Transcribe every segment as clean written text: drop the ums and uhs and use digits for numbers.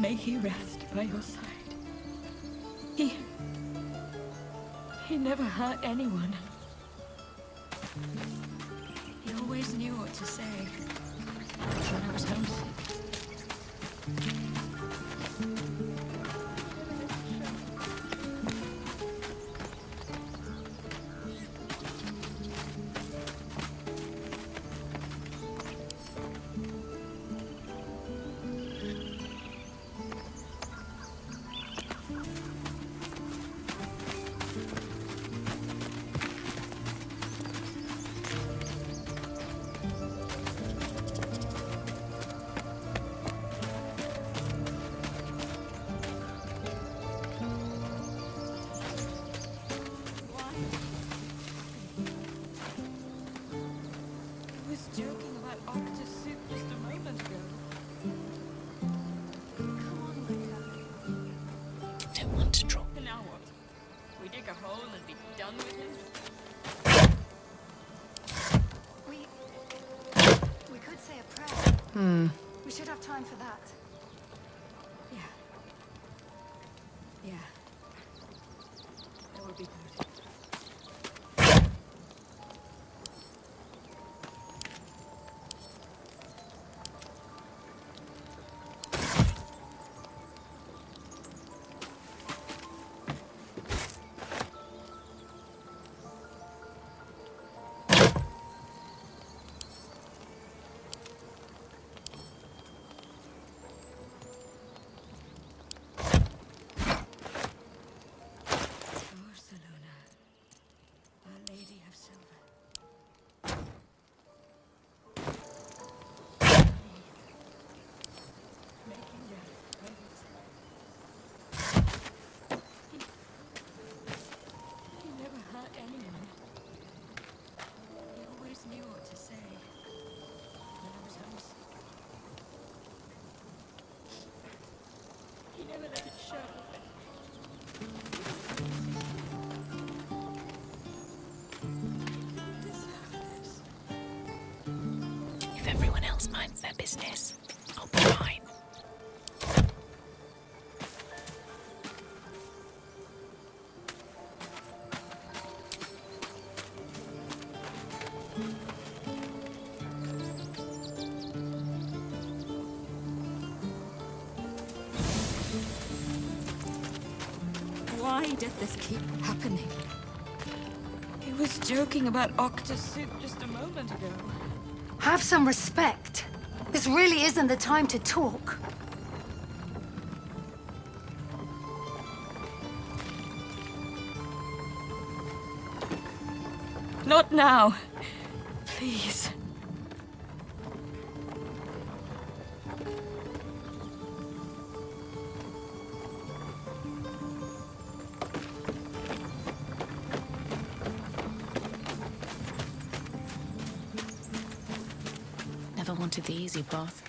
May he rest by your side. He never hurt anyone. He always knew what to say when I was homesick. Joking about octa soup just a moment ago. Come on, Micah. Don't want to drop. And now what? We dig a hole and be done with him? We could say a prayer. We should have time for that. Yeah. Yeah. That would be good. If everyone else minds their business, I'll be fine. Why does this keep happening? He was joking about octa soup just a moment ago. Have some respect. This really isn't the time to talk. Not now. Please. Never wanted the easy path.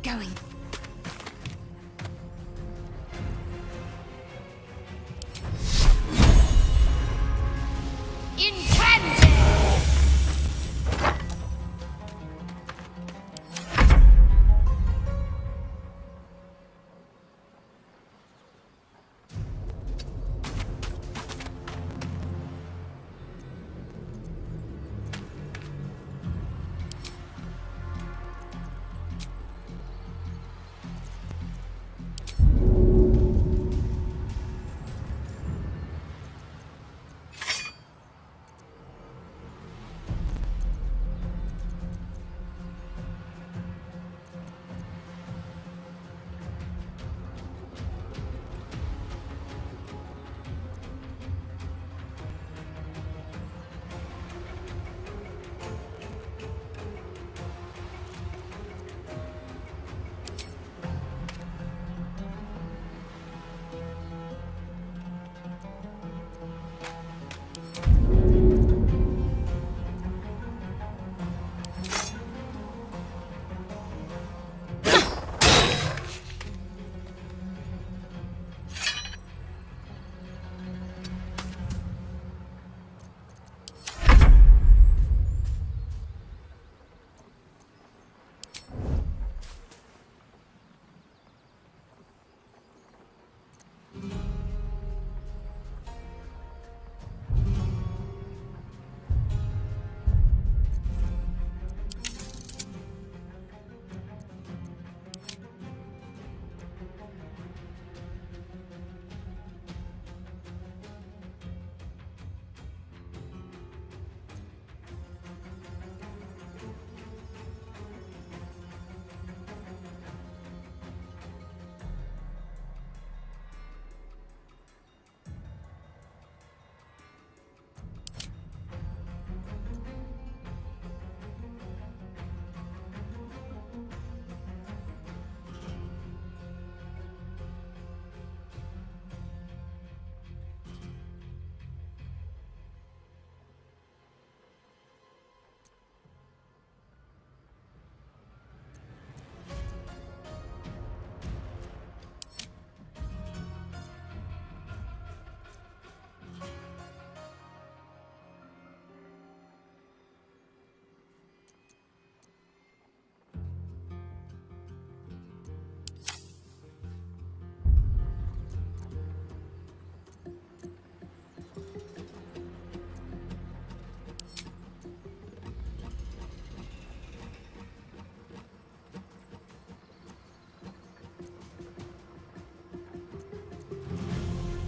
Keep going.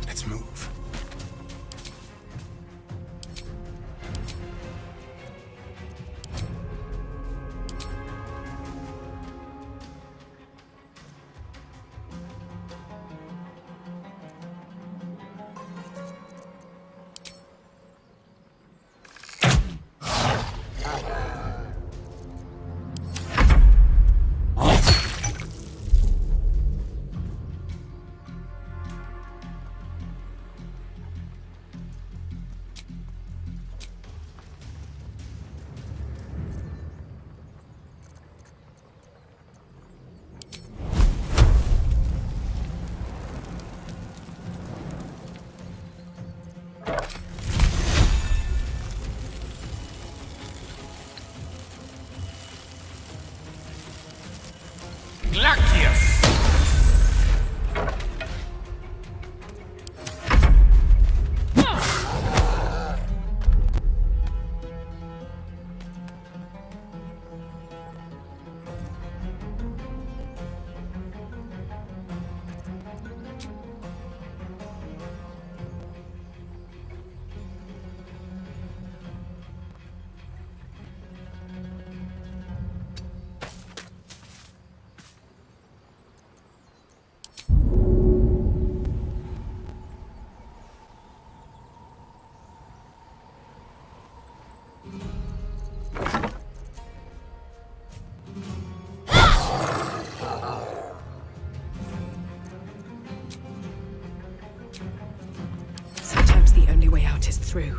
Let's move. Sometimes the only way out is through.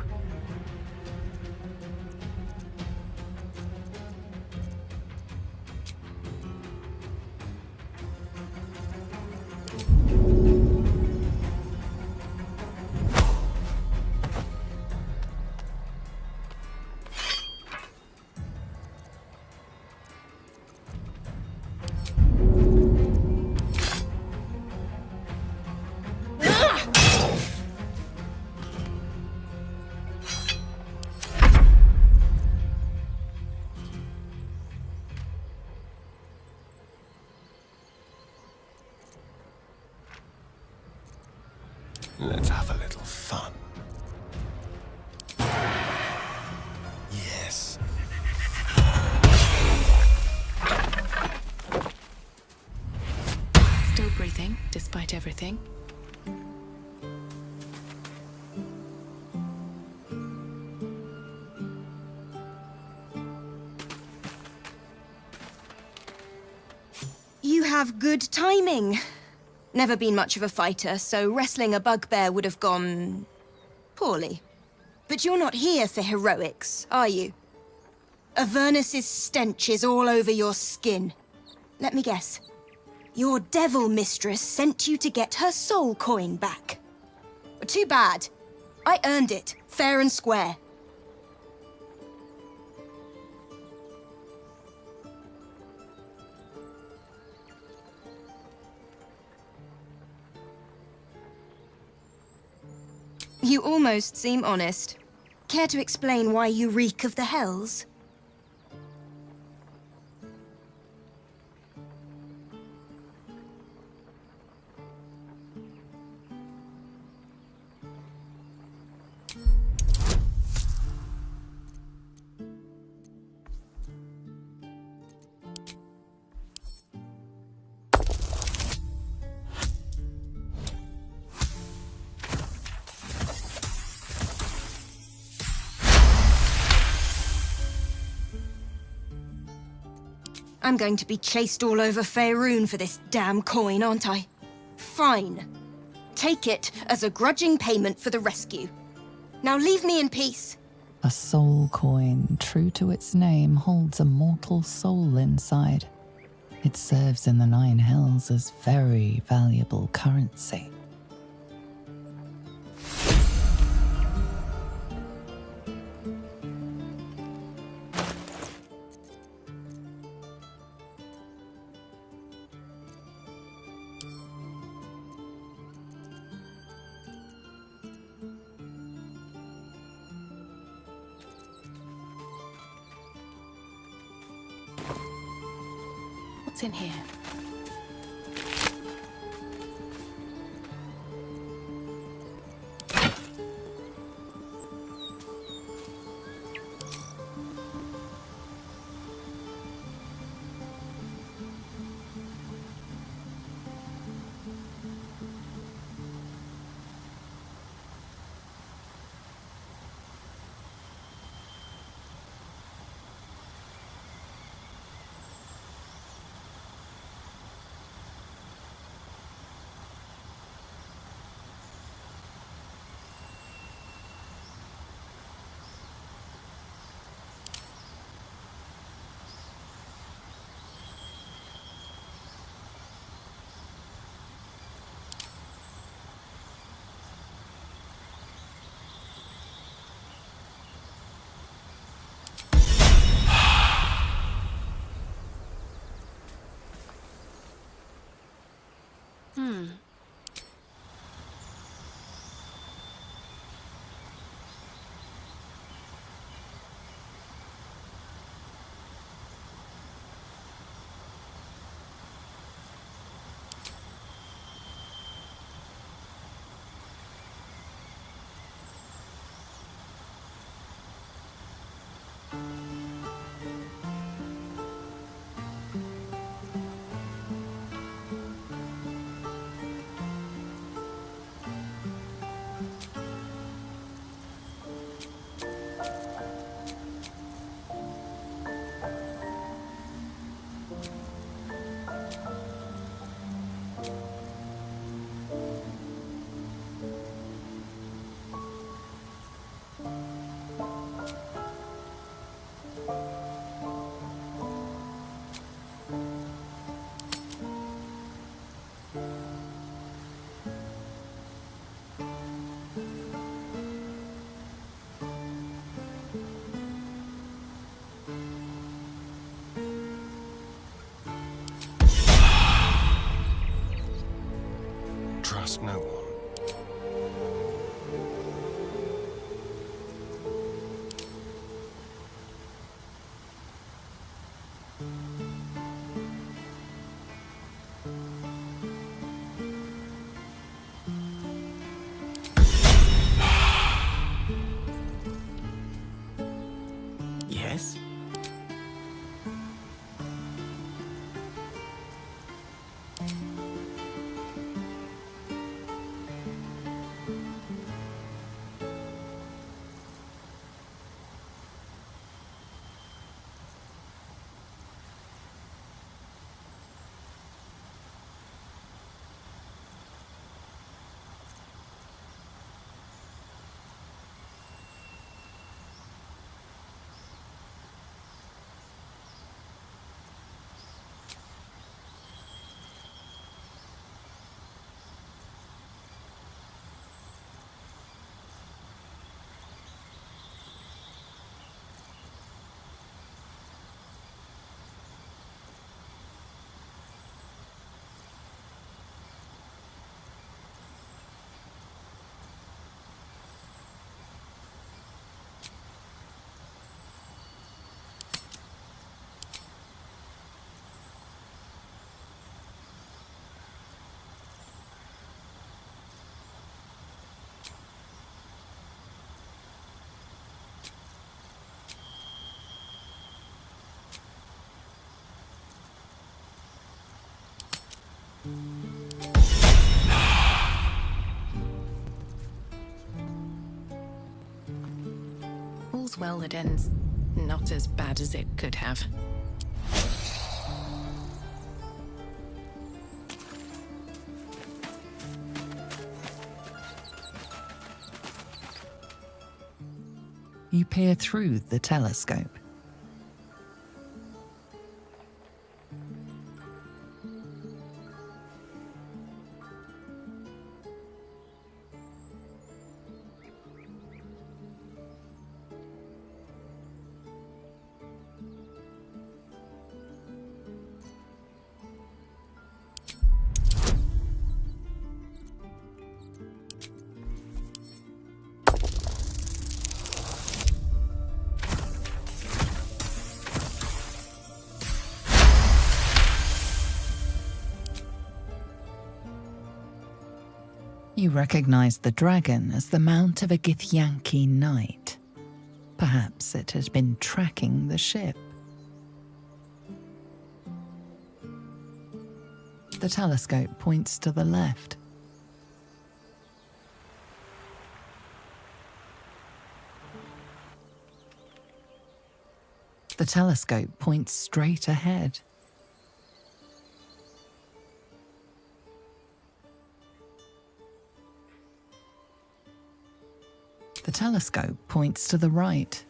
Let's have a little fun. Yes. Still breathing, despite everything. You have good timing. Never been much of a fighter, so wrestling a bugbear would have gone poorly. But you're not here for heroics, are you? Avernus's stench is all over your skin. Let me guess. Your devil mistress sent you to get her soul coin back. Too bad. I earned it, fair and square. You almost seem honest. Care to explain why you reek of the hells? I'm going to be chased all over Faerun for this damn coin, aren't I? Fine. Take it as a grudging payment for the rescue. Now leave me in peace. A soul coin, true to its name, holds a mortal soul inside. It serves in the Nine Hells as very valuable currency. What's in here? Trust no one. progress. All's well that ends not as bad as it could have. You peer through the telescope. You recognize the dragon as the mount of a Githyanki knight. Perhaps it had been tracking the ship. The telescope points to the left. The telescope points straight ahead. The telescope points to the right.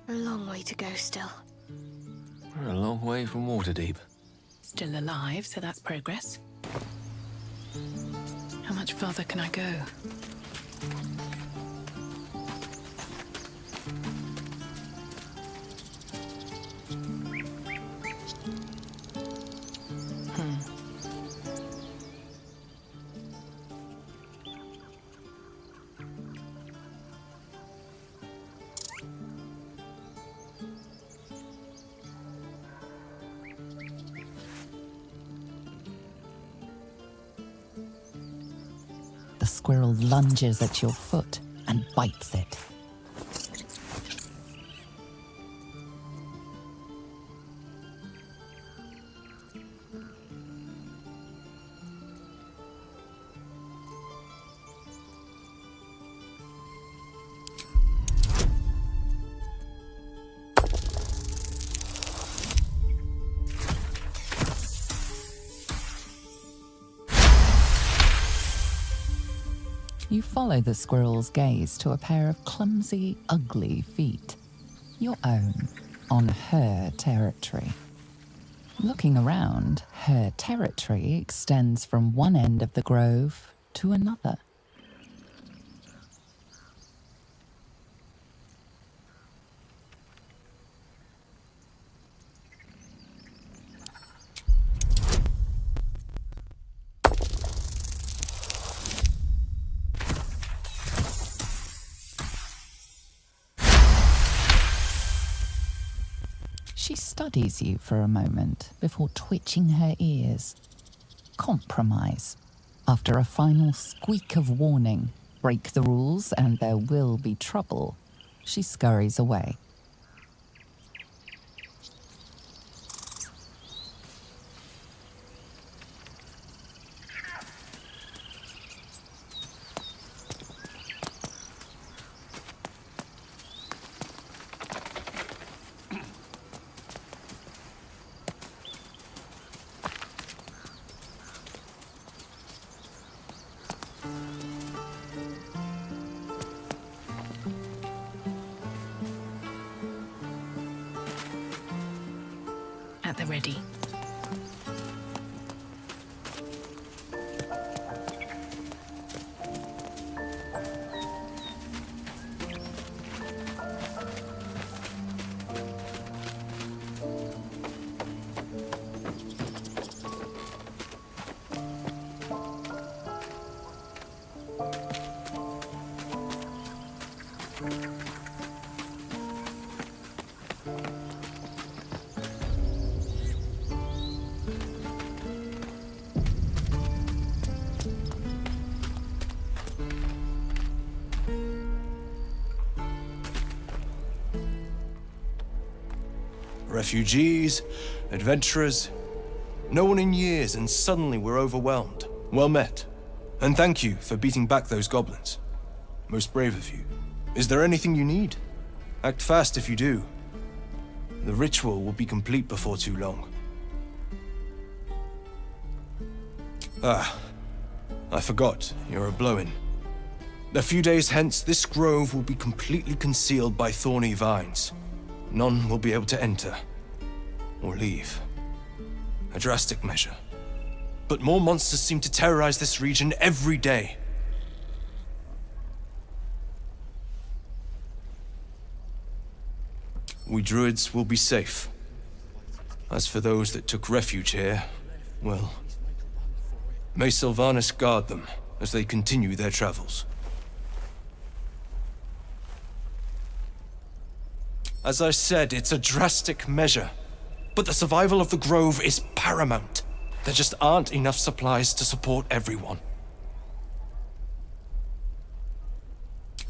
A long way to go still. We're a long way from Waterdeep. Still alive, so that's progress. How much further can I go? The squirrel lunges at your foot and bites it. You follow the squirrel's gaze to a pair of clumsy, ugly feet. Your own, on her territory. Looking around, her territory extends from one end of the grove to another. She studies you for a moment before twitching her ears. Compromise. After a final squeak of warning, break the rules and there will be trouble, she scurries away. At the ready. Refugees, adventurers, no one in years, and suddenly we're overwhelmed. Well met. And thank you for beating back those goblins. Most brave of you. Is there anything you need? Act fast if you do. The ritual will be complete before too long. Ah, I forgot, you're a blow-in. A few days hence, this grove will be completely concealed by thorny vines. None will be able to enter or leave. A drastic measure. But more monsters seem to terrorize this region every day. We druids will be safe. As for those that took refuge here, well, may Sylvanas guard them as they continue their travels. As I said, it's a drastic measure, but the survival of the grove is paramount. There just aren't enough supplies to support everyone.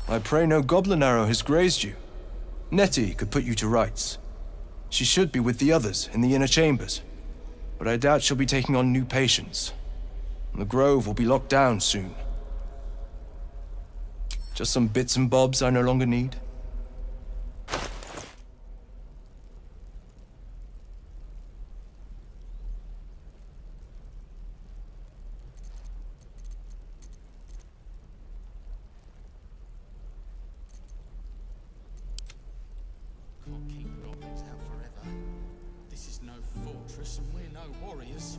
I pray no goblin arrow has grazed you. Nettie could put you to rights. She should be with the others in the inner chambers, but I doubt she'll be taking on new patients. The grove will be locked down soon. Just some bits and bobs I no longer need. Can't keep goblins out forever. This is no fortress and we're no warriors.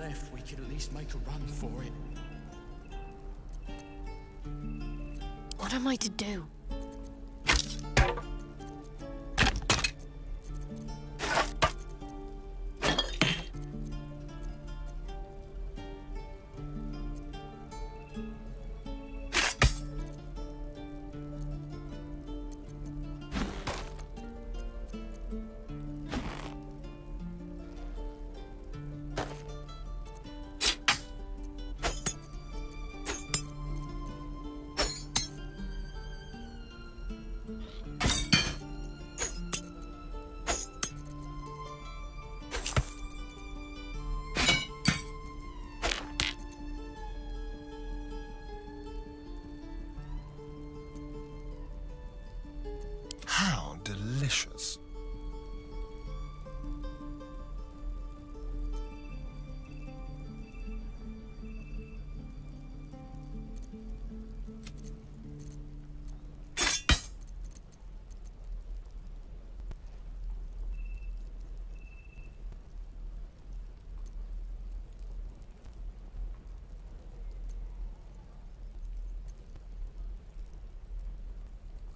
left, we could at least make a run for it. What am I to do? How delicious.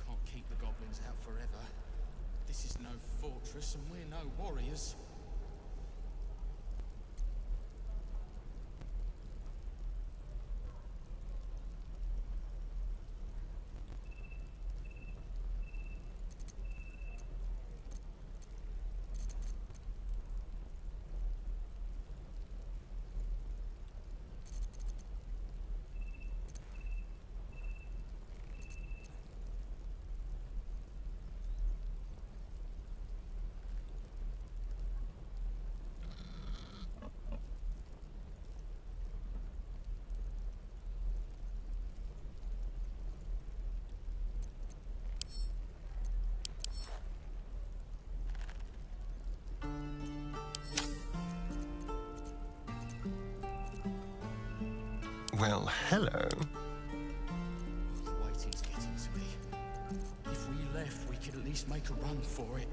Can't keep the goblins out forever. This is no fortress and we're no warriors. Well, hello. The waiting's getting to me. If we left, we could at least make a run for it.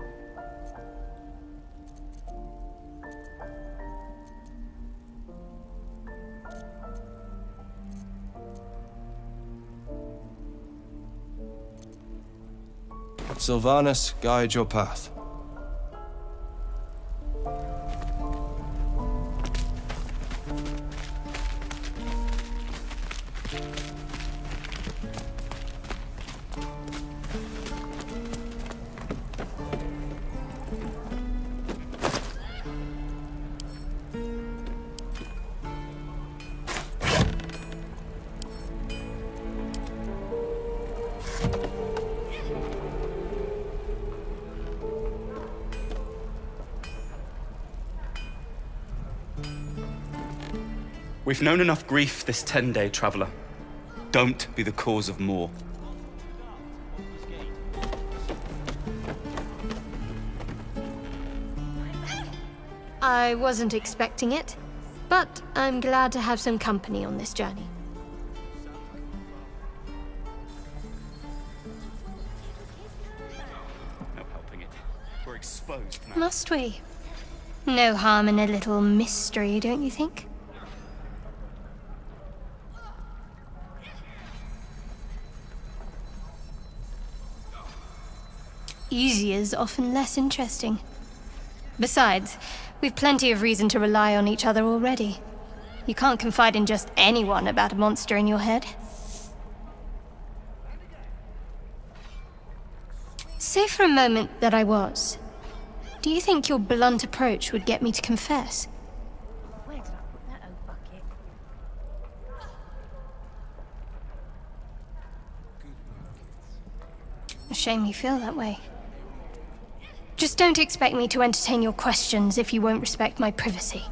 Sylvanus, guide your path. We've known enough grief this 10-day traveler. Don't be the cause of more. I wasn't expecting it, but I'm glad to have some company on this journey. No helping it. We're exposed now. Must we? No harm in a little mystery, don't you think? Easy is often less interesting. Besides, we've plenty of reason to rely on each other already. You can't confide in just anyone about a monster in your head. Say for a moment that I was. Do you think your blunt approach would get me to confess? Where did I put that old bucket? A shame you feel that way. Just don't expect me to entertain your questions if you won't respect my privacy.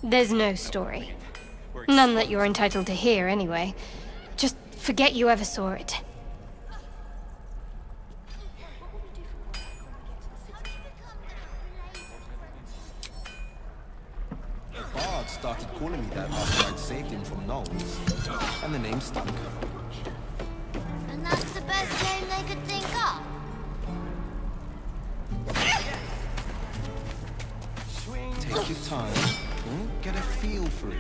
There's no story. None that you're entitled to hear, anyway. Just forget you ever saw it. The bard started calling me that after I'd saved him from gnomes. And the name stuck. And that's the best name they could think of. Take your time. Get a feel for it.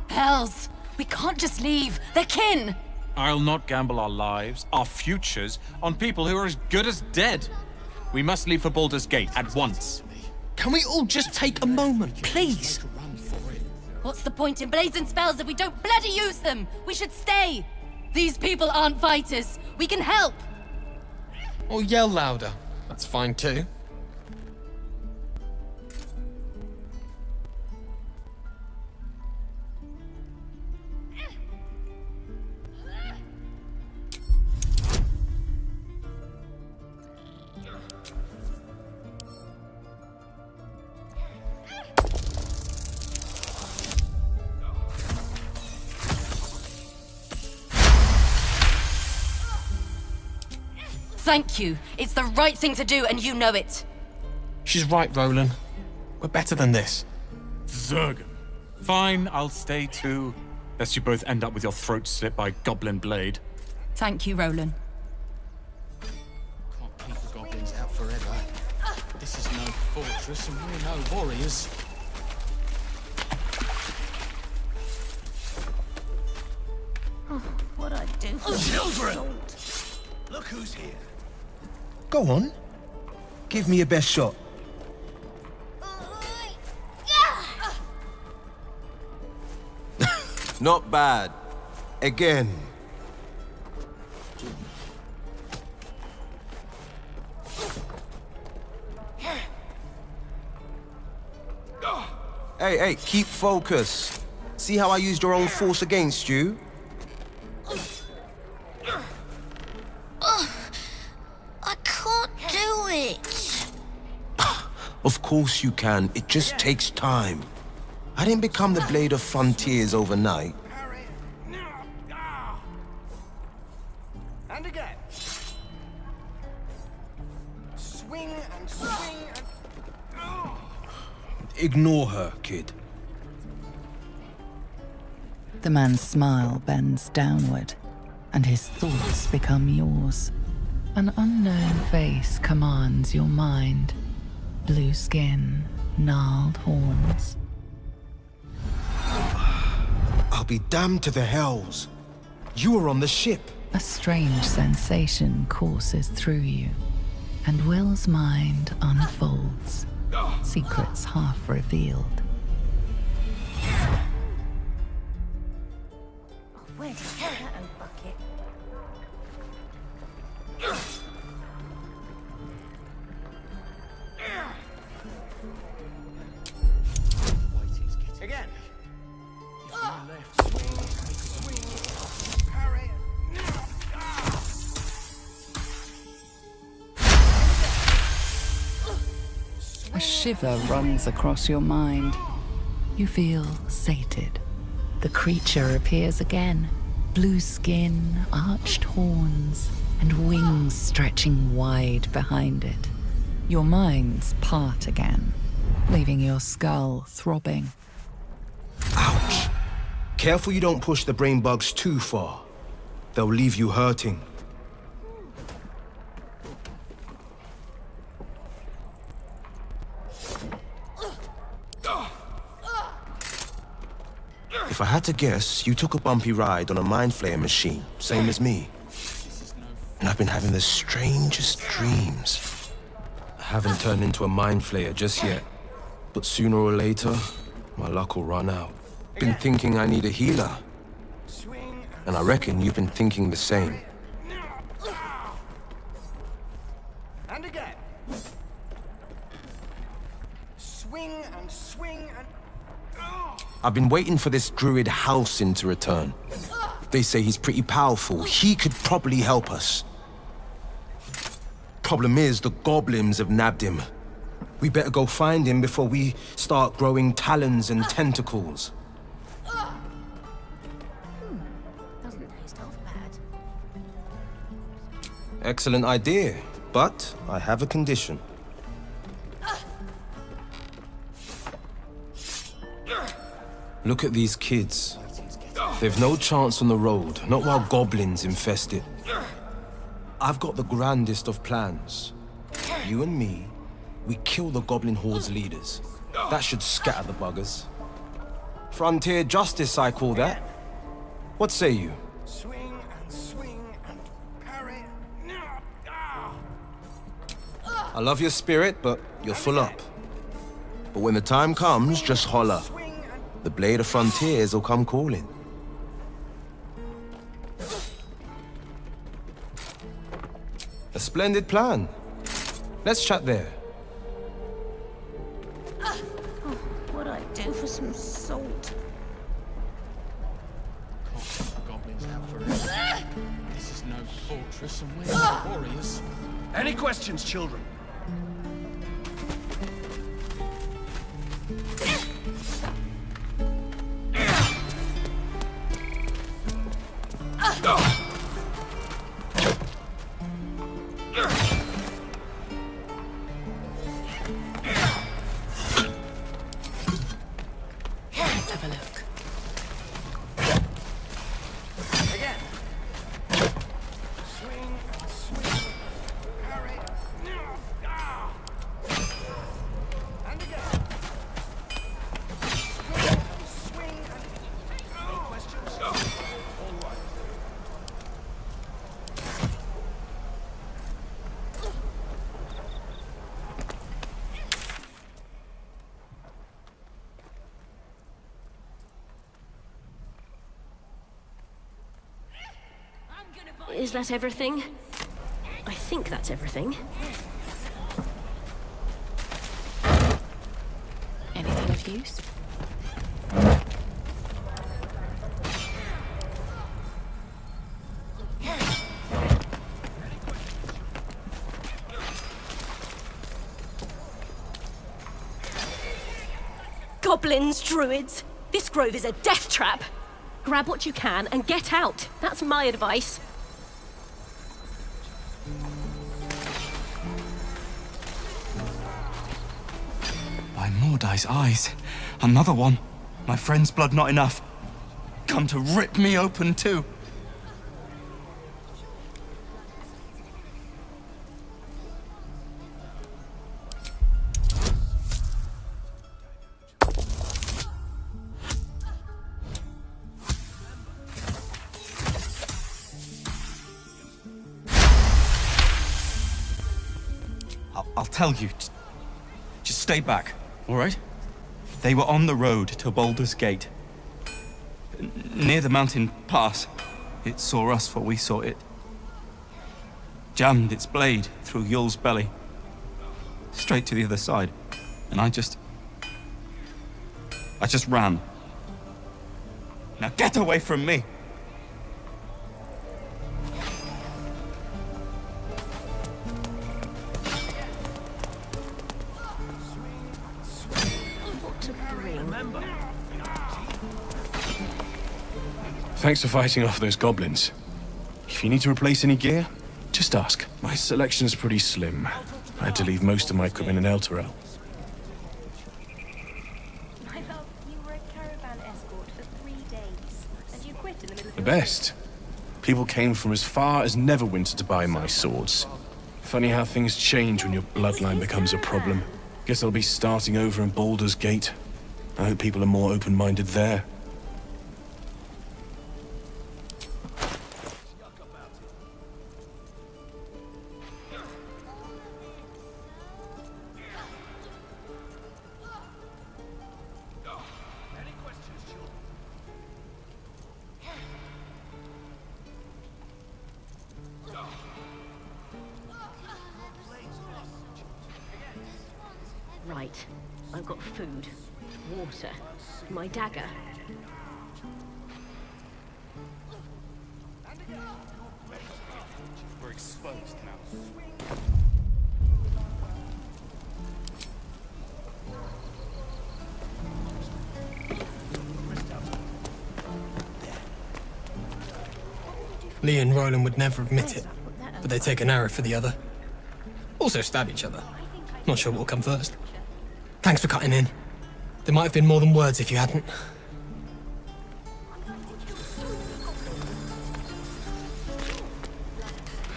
Hells! We can't just leave. They're kin! I'll not gamble our lives, our futures, on people who are as good as dead. We must leave for Baldur's Gate at once. Can we all just take a moment, please? What's the point in blazing spells if we don't bloody use them? We should stay! These people aren't fighters. We can help! Or yell louder. That's fine too. Thank you. It's the right thing to do, and you know it. She's right, Roland. We're better than this. Zerg. Fine, I'll stay too. Lest you both end up with your throats slit by Goblin Blade. Thank you, Roland. Can't keep the goblins out forever. This is no fortress, and we're no warriors. What'd I do for Children! Look who's here. Go on. Give me your best shot. Not bad. Again. Hey, keep focus. See how I used your own force against you? I can't do it. Of course you can. It just takes time. I didn't become the Blade of Frontiers overnight. And again. Swing and swing and... Ignore her, kid. The man's smile bends downward, and his thoughts become yours. An unknown face commands your mind. Blue skin, gnarled horns. I'll be damned to the hells. You were on the ship. A strange sensation courses through you, and Will's mind unfolds, secrets half revealed. Where did you get that old bucket? Again. A shiver runs across your mind. You feel sated. The creature appears again. Blue skin, arched horns, and wings stretching wide behind it. Your minds part again, leaving your skull throbbing. Ouch! Careful you don't push the brain bugs too far. They'll leave you hurting. If I had to guess, you took a bumpy ride on a mind flayer machine, same as me. And I've been having the strangest dreams. I haven't turned into a mind flayer just yet, but sooner or later, my luck will run out. Been thinking I need a healer. And I reckon you've been thinking the same. And again. Swing and swing and... I've been waiting for this druid Halcyon to return. They say he's pretty powerful. He could probably help us. Problem is, the goblins have nabbed him. We better go find him before we start growing talons and tentacles. Doesn't taste half bad. Excellent idea, but I have a condition. Look at these kids. They've no chance on the road, not while goblins infest it. I've got the grandest of plans. You and me, we kill the Goblin Horde's leaders. That should scatter the buggers. Frontier justice, I call that. What say you? Swing and parry. I love your spirit, but you're full up. But when the time comes, just holler. The blade of frontiers will come calling. A splendid plan. Let's chat there. What'd I do for some salt? Goblins out for it. This is no fortress, and we're not warriors. Any questions, children? Let's have a look. Again. Swing, parry. And again. Swing. Any questions? All right. Is that everything? I think that's everything. Anything of use? Goblins, druids. This grove is a death trap. Grab what you can and get out. That's my advice. By Mordai's eyes. Another one. My friend's blood not enough. Come to rip me open too. I'll tell you. Just stay back, all right? They were on the road to Baldur's Gate. Near the mountain pass. It saw us for we saw it. Jammed its blade through Yul's belly. Straight to the other side. And I just ran. Now get away from me! Thanks for fighting off those goblins. If you need to replace any gear, just ask. My selection's pretty slim. I had to leave most of my equipment in Elturel. My love, you were a caravan escort for 3 days, and you quit in the middle of The best. People came from as far as Neverwinter to buy my swords. Funny how things change when your bloodline becomes a problem. Guess I'll be starting over in Baldur's Gate. I hope people are more open-minded there. Right. I've got food, water, my dagger. We're exposed now. Lee and Roland would never admit it, but they take an arrow for the other. Also stab each other. Not sure what will come first. Thanks for cutting in. There might have been more than words if you hadn't.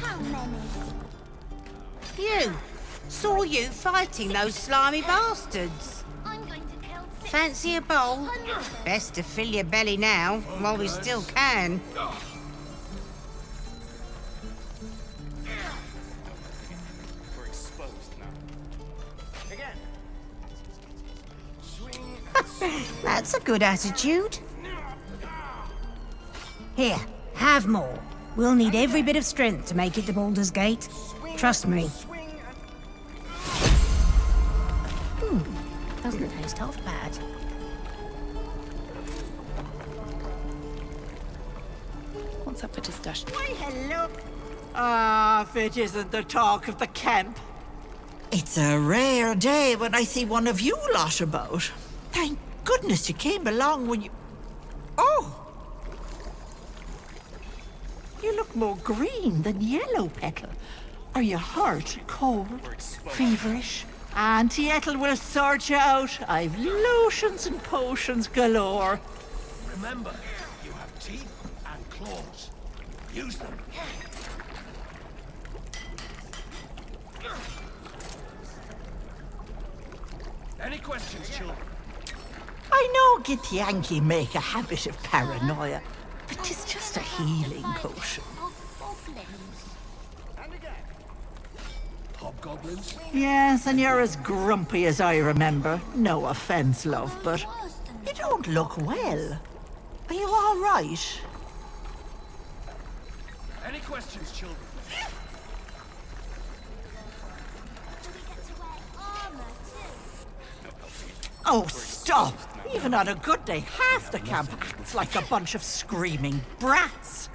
How many? You! Saw you fighting those slimy bastards. I'm going Fancy a bowl? Best to fill your belly now, while we still can. We're exposed now. Again. That's a good attitude. Here, have more. We'll need every bit of strength to make it to Baldur's Gate. Trust me. Doesn't taste half bad. What's up for discussion? Why, hello. Ah, if it isn't the talk of the camp. It's a rare day when I see one of you lot about. Thank goodness you came along when you... Oh! You look more green than yellow, Petal. Are you hurt, cold, feverish? Auntie Ethel will sort you out. I've lotions and potions galore. Remember, you have teeth and claws. Use them. Any questions, children? I know Githyanki make a habit of paranoia, but it's just a healing potion. Hobgoblins? Yes, and you're as grumpy as I remember. No offense, love, but you don't look well. Are you all right? Any questions, children? Oh, stop! Even on a good day, half the camp acts like a bunch of screaming brats.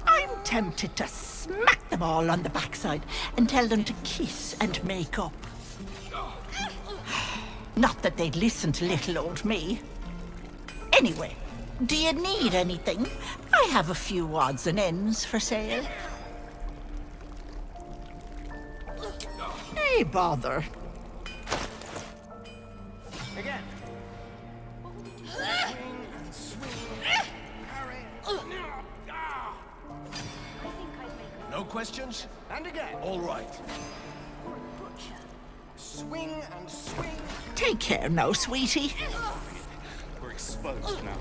I'm tempted to smack them all on the backside and tell them to kiss and make up. Not that they'd listen to little old me. Anyway, do you need anything? I have a few odds and ends for sale. Hey, bother. Again. No questions? And again. All right. Swing and swing. Take care now, sweetie. We're exposed now.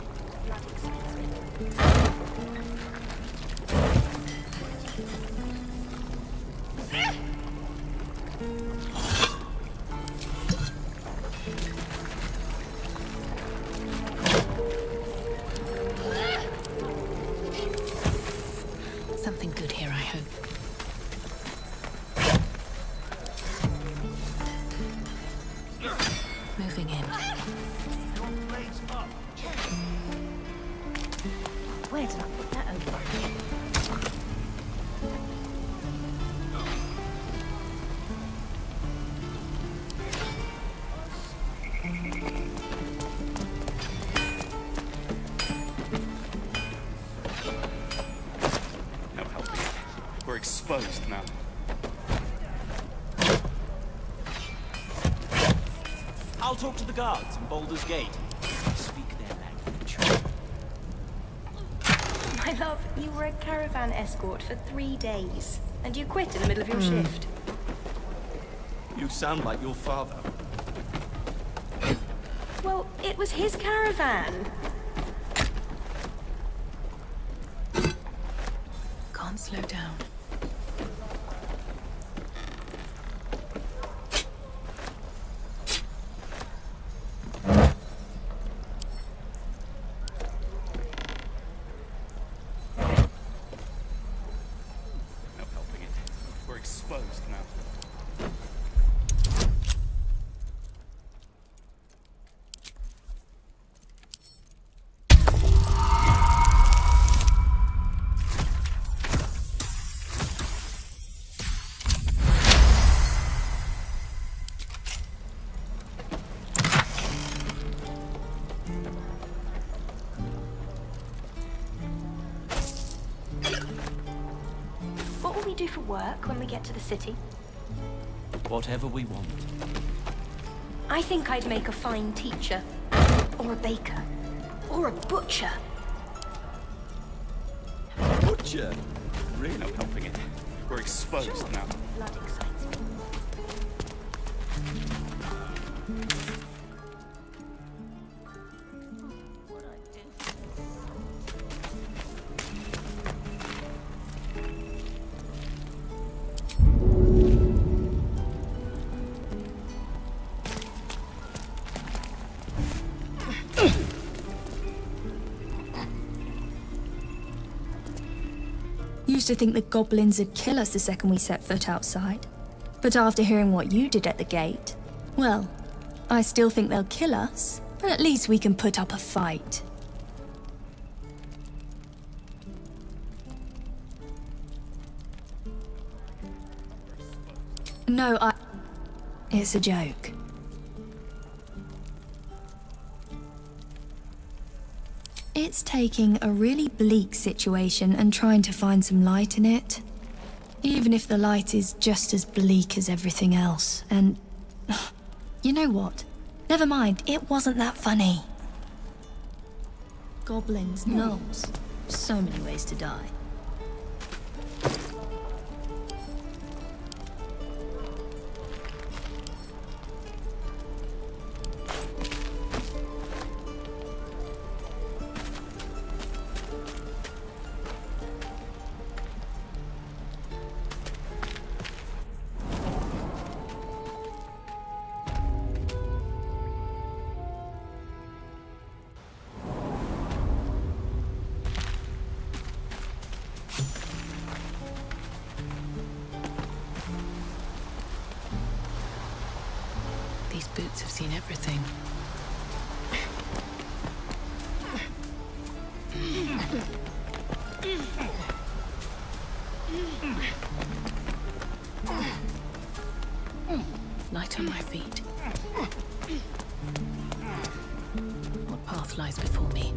Something good here, I hope. Moving in. Where did I put that over? No helping it. We're exposed now. I'll talk to the guards in Baldur's Gate. Speak their language. My love, you were a caravan escort for 3 days, and you quit in the middle of your shift. You sound like your father. Well, it was his caravan. Can't slow down. No helping it. We're exposed now. What will we do for work when we get to the city? Whatever we want. I think I'd make a fine teacher, or a baker, or a butcher. Butcher? Really no helping it. We're exposed now. Blood excites me. used to think the goblins would kill us the second we set foot outside. But after hearing what you did at the gate, well, I still think they'll kill us, but at least we can put up a fight. No, it's a joke. It's taking a really bleak situation and trying to find some light in it. Even if the light is just as bleak as everything else. And you know what? Never mind, it wasn't that funny. Goblins, gnolls. So many ways to die. These boots have seen everything. Light on my feet. What path lies before me?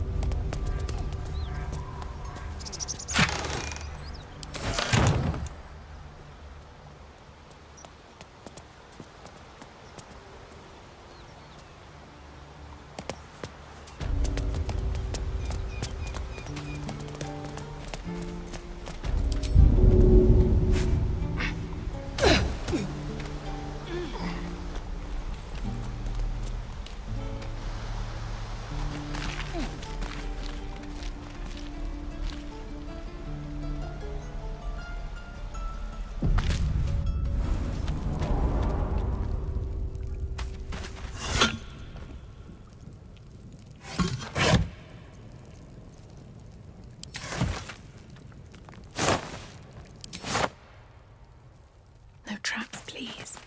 No traps, please.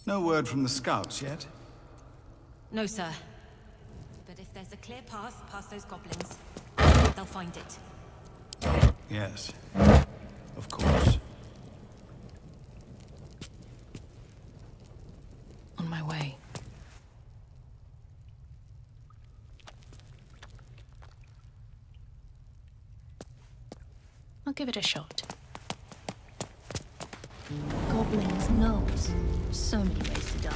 No word from the scouts yet? No, sir. But if there's a clear path past those goblins, they'll find it. Yes. Of course. On my way. I'll give it a shot. Goblins, gnolls. So many ways to die.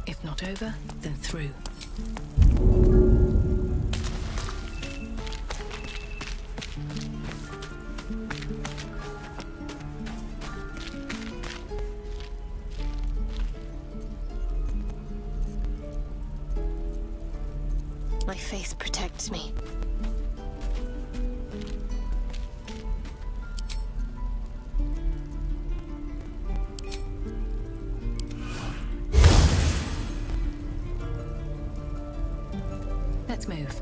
If not over, then through. My faith protects me. Let's move.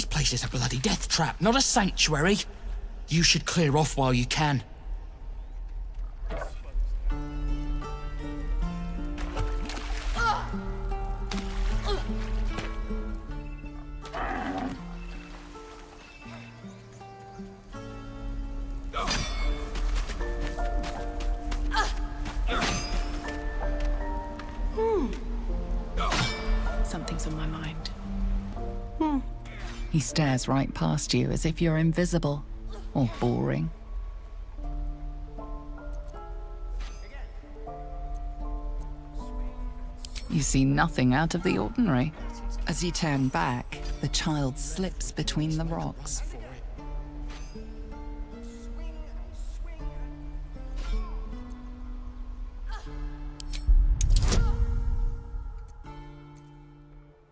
This place is a bloody death trap, not a sanctuary. You should clear off while you can. Something's on my mind. He stares right past you as if you're invisible or boring. You see nothing out of the ordinary. As you turn back, the child slips between the rocks.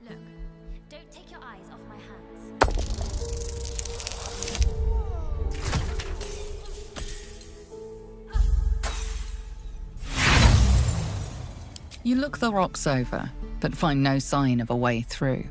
Look, don't take your eyes off my hands. You look the rocks over, but find no sign of a way through.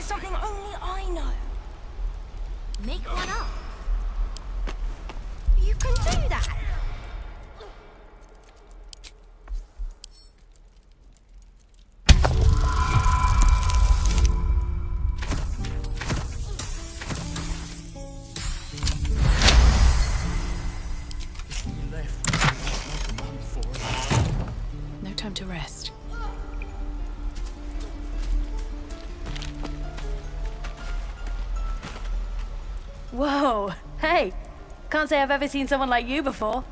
Something only I know. Make one up. You can do that. No time to rest. Whoa, hey, can't say I've ever seen someone like you before.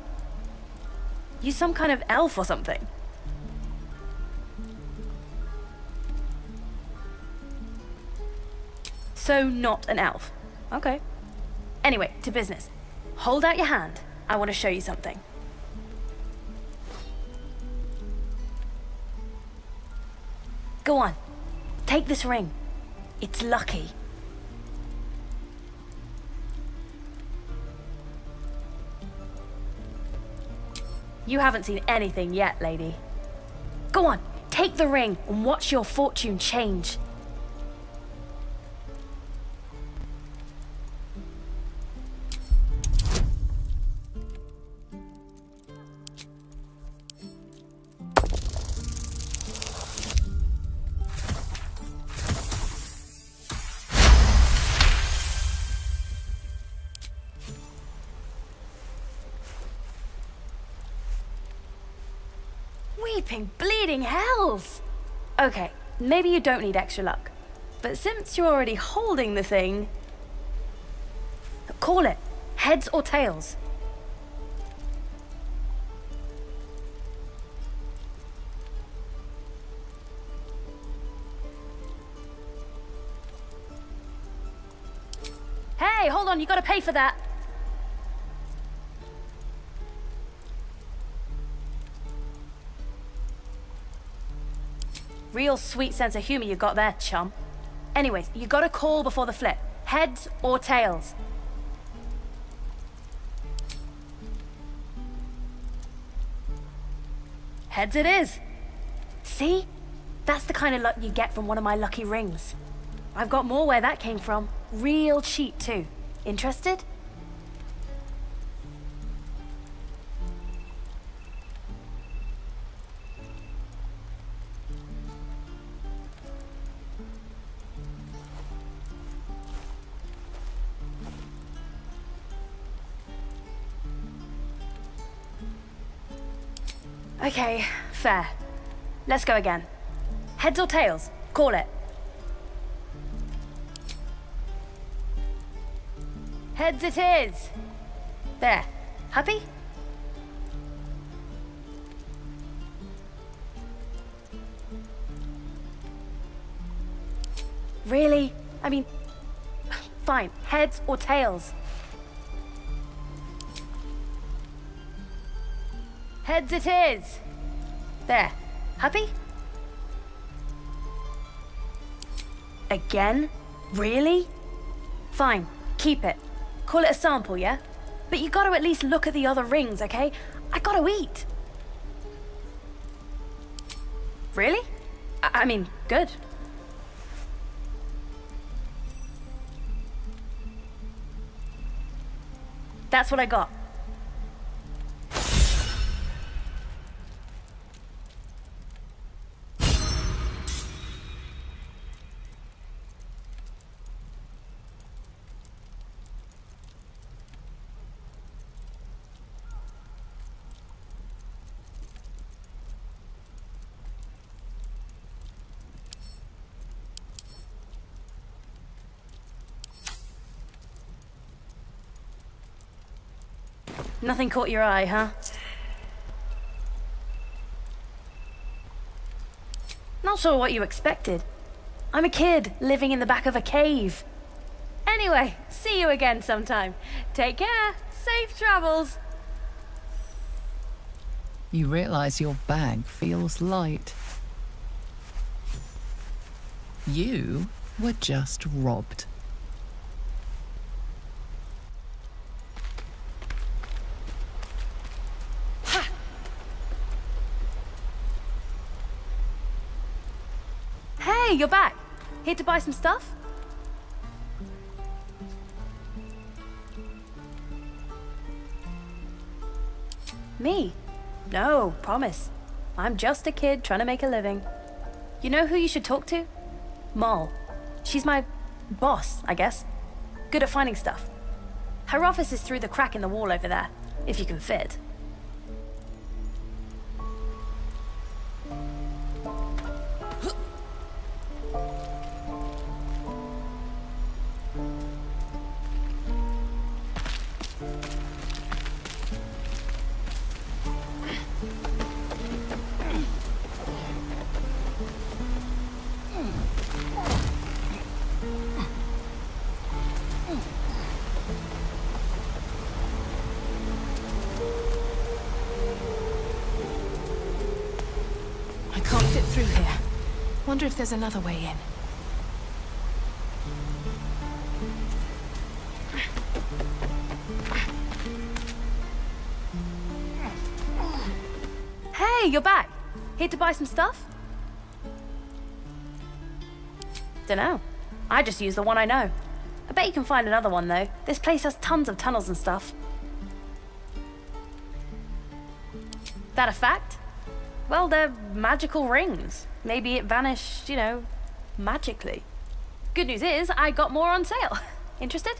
You some kind of elf or something? So not an elf. Okay. Anyway, to business. Hold out your hand. I want to show you something. Go on. Take this ring. It's lucky. You haven't seen anything yet, lady. Go on, take the ring and watch your fortune change. Weeping, bleeding hells! Okay, maybe you don't need extra luck. But since you're already holding the thing... Call it. Heads or tails. Hey, hold on, you gotta pay for that. Real sweet sense of humor you got there, chum. Anyways, you gotta call before the flip. Heads or tails. Heads it is. See? That's the kind of luck you get from one of my lucky rings. I've got more where that came from. Real cheap, too. Interested? Okay, fair. Let's go again. Heads or tails? Call it. Heads it is. There. Happy? Really? I mean, fine. Heads or tails? Heads it is. There. Happy? Again? Really? Fine. Keep it. Call it a sample, yeah? But you gotta at least look at the other rings, okay? I gotta eat. Really? I mean, good. That's what I got. Nothing caught your eye, huh? Not sure what you expected. I'm a kid living in the back of a cave. Anyway, see you again sometime. Take care. Safe travels. You realize your bag feels light. You were just robbed. Hey, you're back. Here to buy some stuff? Me? No, promise. I'm just a kid trying to make a living. You know who you should talk to? Moll. She's my boss, I guess. Good at finding stuff. Her office is through the crack in the wall over there, if you can fit. I can't fit through here. Wonder if there's another way in. Hey, you're back. Here to buy some stuff? Dunno. I just use the one I know. I bet you can find another one, though. This place has tons of tunnels and stuff. That a fact? Well, they're magical rings. Maybe it vanished, you know, magically. Good news is, I got more on sale. Interested?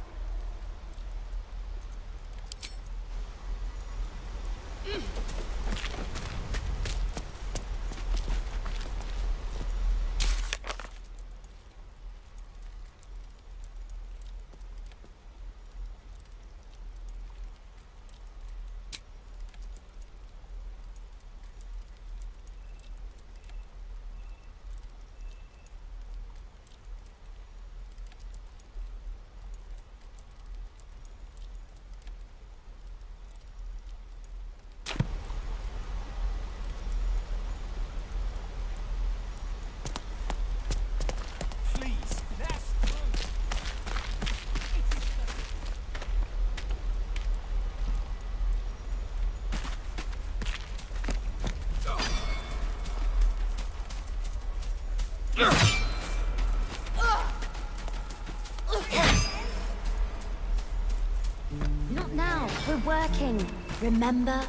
Remember?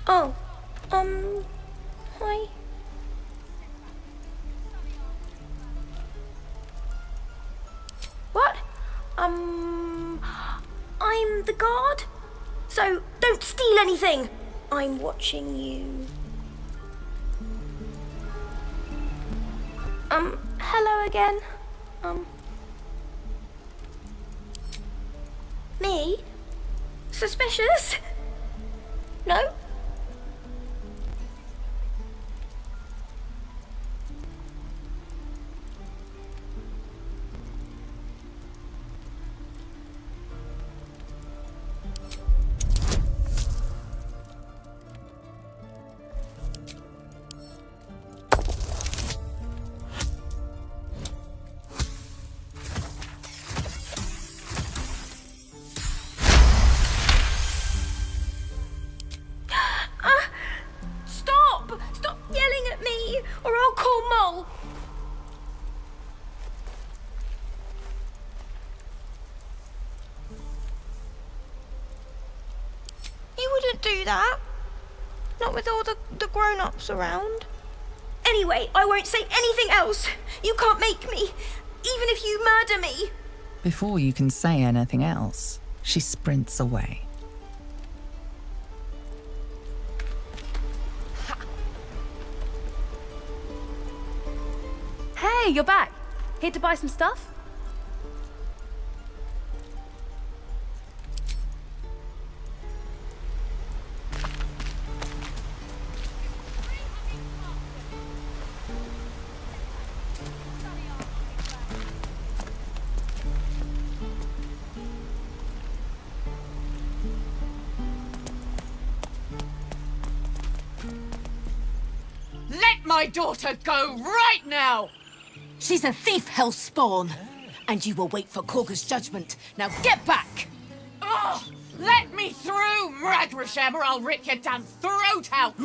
Oh, hi. What? I'm the guard, so don't steal anything. I'm watching you. Hello again. Me? Suspicious? No? Stop yelling at me, or I'll call Mole. You wouldn't do that. Not with all the grown-ups around. Anyway, I won't say anything else. You can't make me, even if you murder me. Before you can say anything else, she sprints away. Hey, you're back. Here to buy some stuff? Let my daughter go right now! She's a thief, hellspawn. And you will wait for Korga's judgment. Now get back! Oh, let me through, Mradrasham, or I'll rip your damn throat out!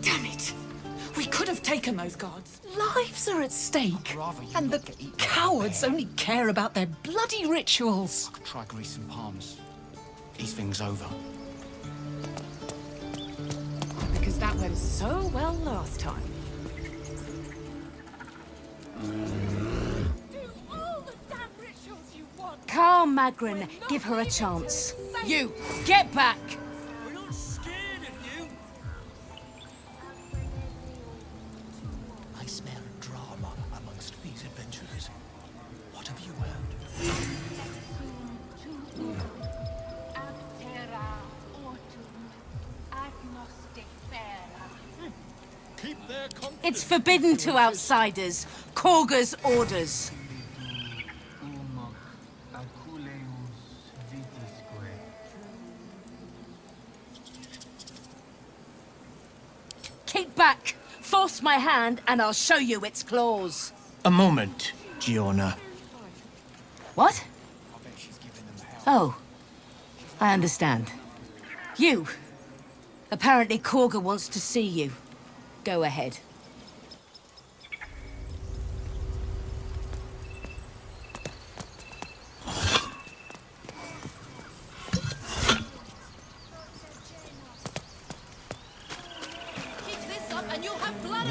Damn it! We could have taken those guards. Lives are at stake. And the cowards only care about their bloody rituals. I could try greasing palms. Ease things over. Because that went so well last time. Calm, Magrin. Give her a chance. You, get back! I smell drama amongst these adventurers. What have you heard? It's forbidden to outsiders. Korga's orders. Keep back! Force my hand and I'll show you its claws. A moment, Giona. What? Oh, I understand. You. Apparently Korga wants to see you. Go ahead.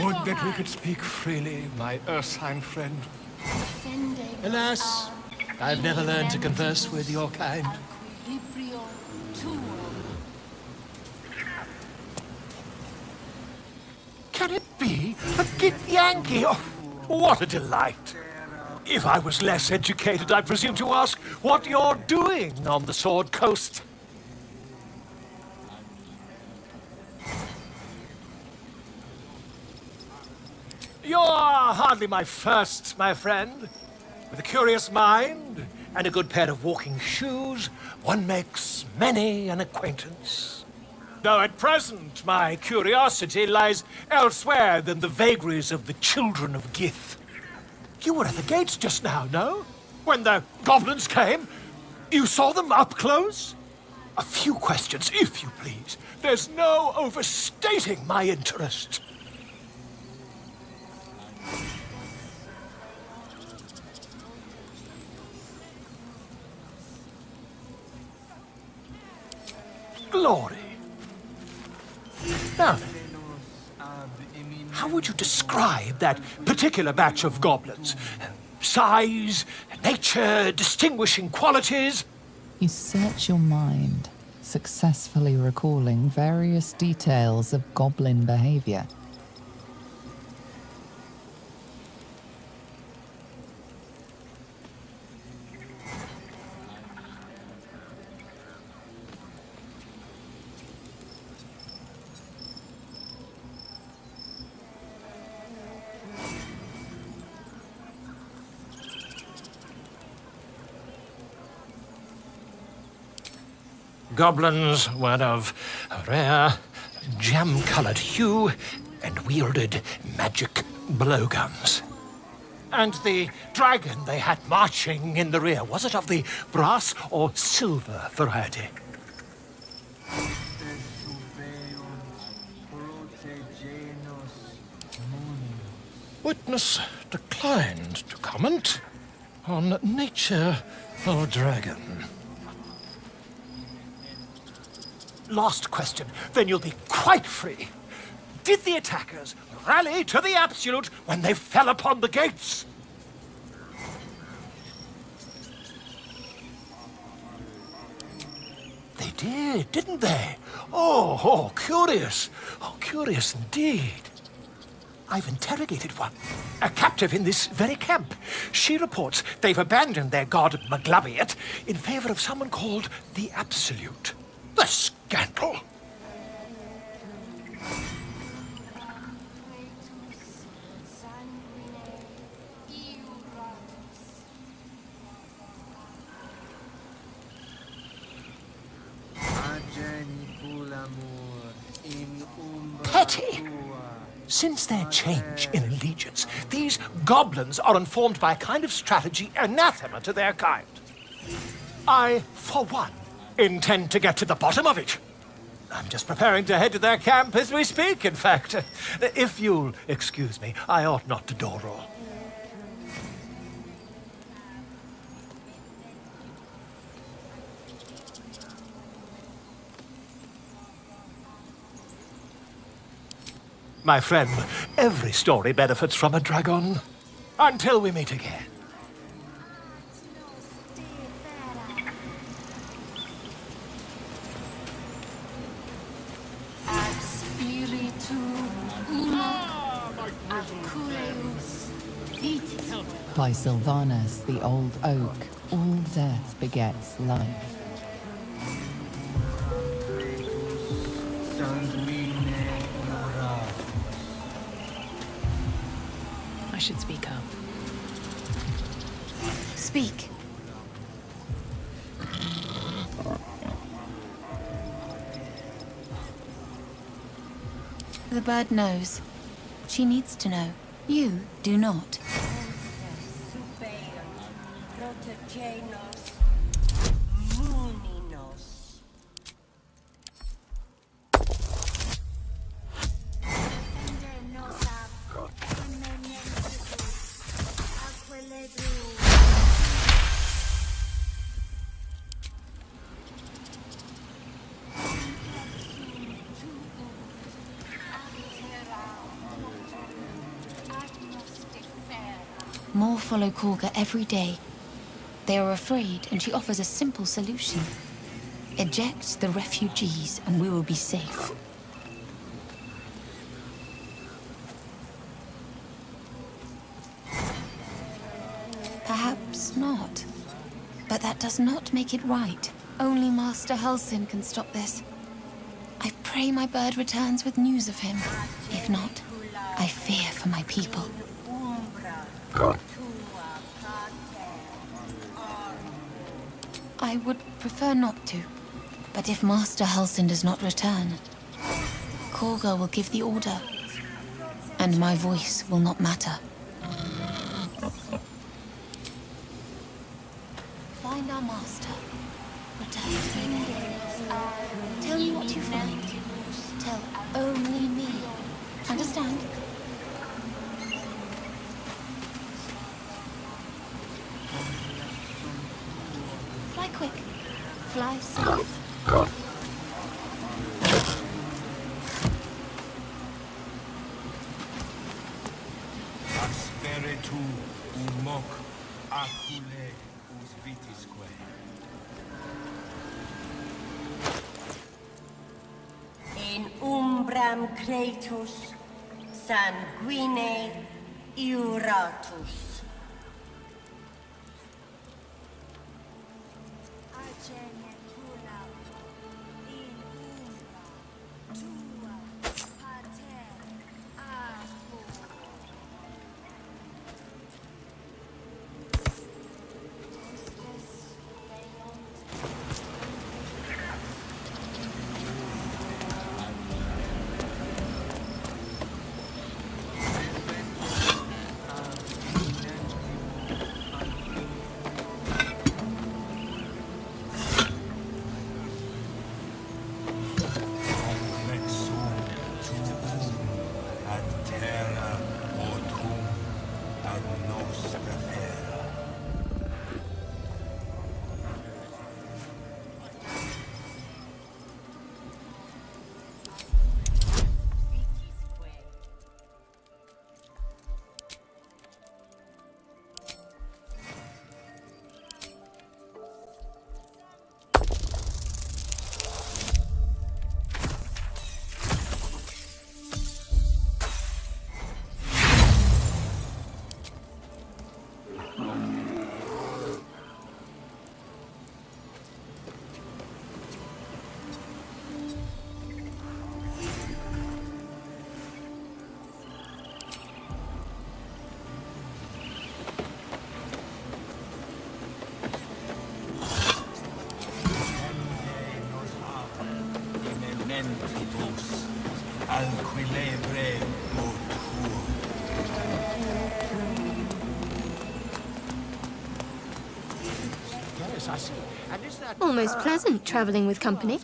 Would that we could speak freely, my Ursine friend. Alas, I've never learned to converse with your kind. Can it be a Githyanki? Oh, what a delight! If I was less educated, I presume to ask what you're doing on the Sword Coast. You're hardly my first, my friend. With a curious mind and a good pair of walking shoes, one makes many an acquaintance. Though at present, my curiosity lies elsewhere than the vagaries of the children of Gith. You were at the gates just now, no? When the goblins came? You saw them up close? A few questions, if you please. There's no overstating my interest. Glory. Now then, how would you describe that particular batch of goblins? Size, nature, distinguishing qualities? You search your mind, successfully recalling various details of goblin behavior. Goblins were of a rare, jam-colored hue and wielded magic blowguns. And the dragon they had marching in the rear, was it of the brass or silver variety? Witness declined to comment on nature of dragon. Last question, then you'll be quite free. Did the attackers rally to the absolute when they fell upon the gates? They did, didn't they? Oh, curious. Oh, curious indeed. I've interrogated one, a captive in this very camp. She reports they've abandoned their god Maglabiet in favor of someone called the Absolute. The scandal! Petty! Since their change in allegiance, these goblins are informed by a kind of strategy anathema to their kind. I, for one, intend to get to the bottom of it. I'm just preparing to head to their camp as we speak, in fact. If you'll excuse me, I ought not to door-roll. My friend, every story benefits from a dragon. Until we meet again. By Sylvanus, the old oak, all death begets life. I should speak up. Speak. The bird knows. She needs to know. You do not. More follow Korga every day. They are afraid, and she offers a simple solution. Eject the refugees, and we will be safe. Perhaps not. But that does not make it right. Only Master Halsin can stop this. I pray my bird returns with news of him. If not, I fear for my people. I would prefer not to, but if Master Halsin does not return, Korga will give the order, and my voice will not matter. our master. Return to me. Tell me what you find. Tell only me. Understand? Fly quick. Fly safe. Asperitu umok acule us vitisque. In umbram cretus sanguine iuratus. Almost pleasant traveling with company,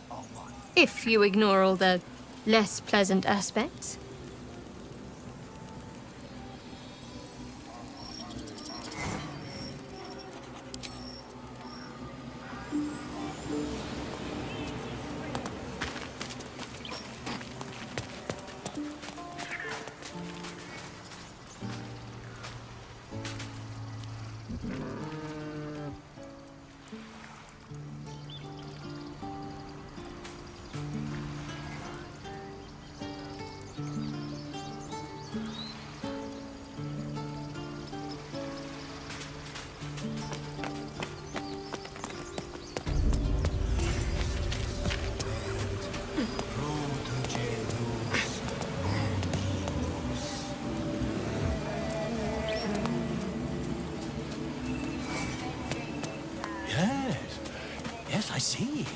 if you ignore all the less pleasant aspects. Yes, I see.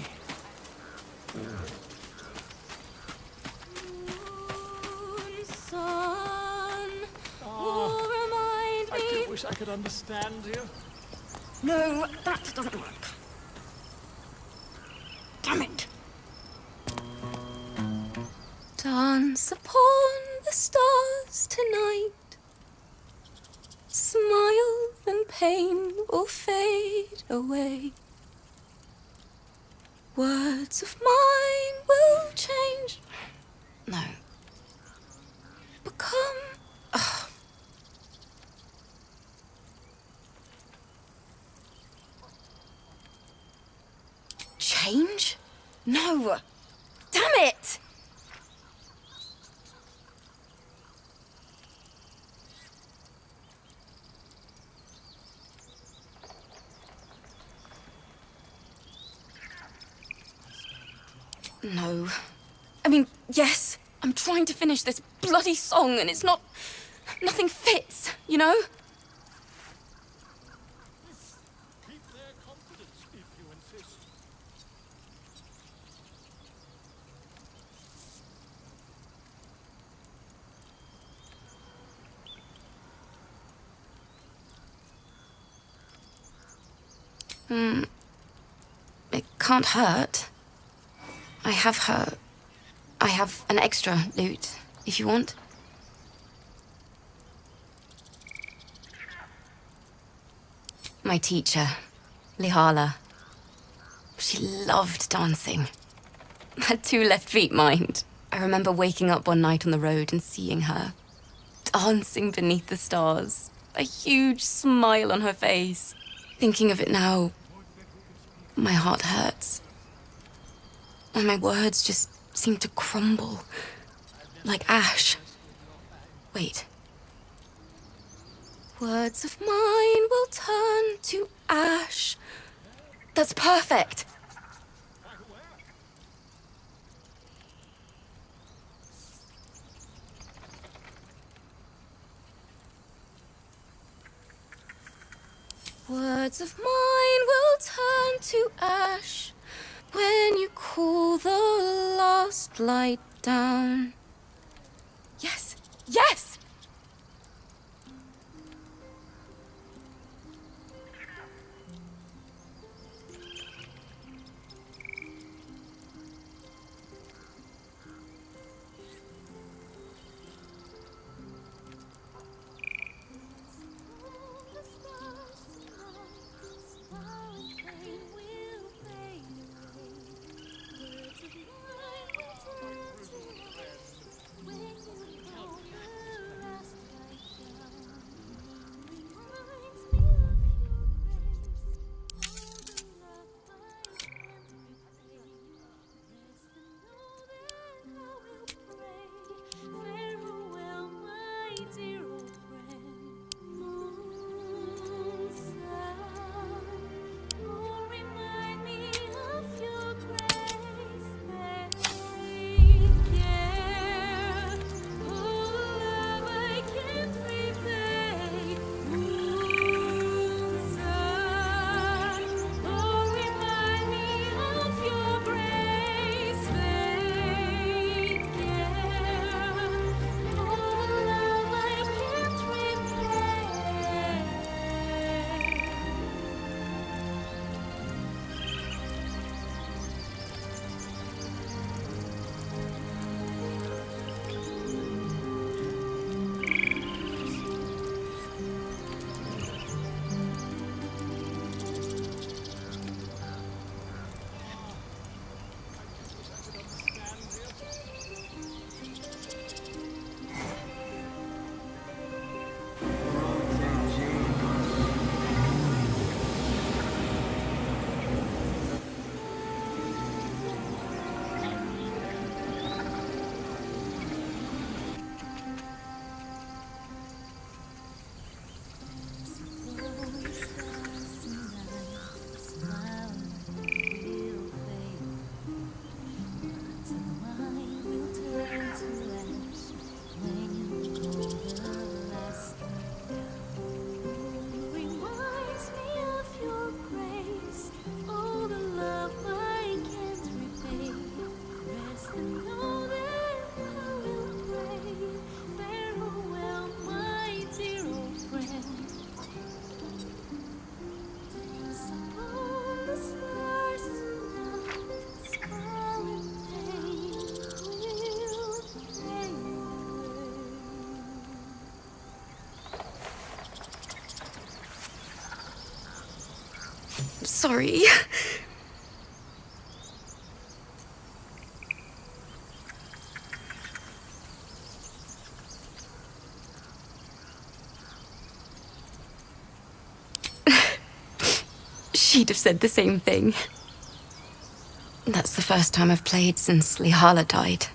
I do wish I could understand you. No, that doesn't work. Damn it. Dance upon the stars tonight. Smile and pain will fade away. Words of mine will change. No. Become. Change? No. Damn it! No. I mean, yes, I'm trying to finish this bloody song and it's not... nothing fits, you know? Keep their confidence if you insist. can't hurt. I have an extra loot, if you want. My teacher, Lihala. She loved dancing. Had 2 left feet, mind. I remember waking up one night on the road and seeing her, dancing beneath the stars, a huge smile on her face. Thinking of it now, my heart hurts. And my words just seem to crumble, like ash. Wait. Words of mine will turn to ash. That's perfect. Words of mine will turn to ash when you cool the last light down. Yes, yes! Sorry. She'd have said the same thing. That's the first time I've played since Lihala died.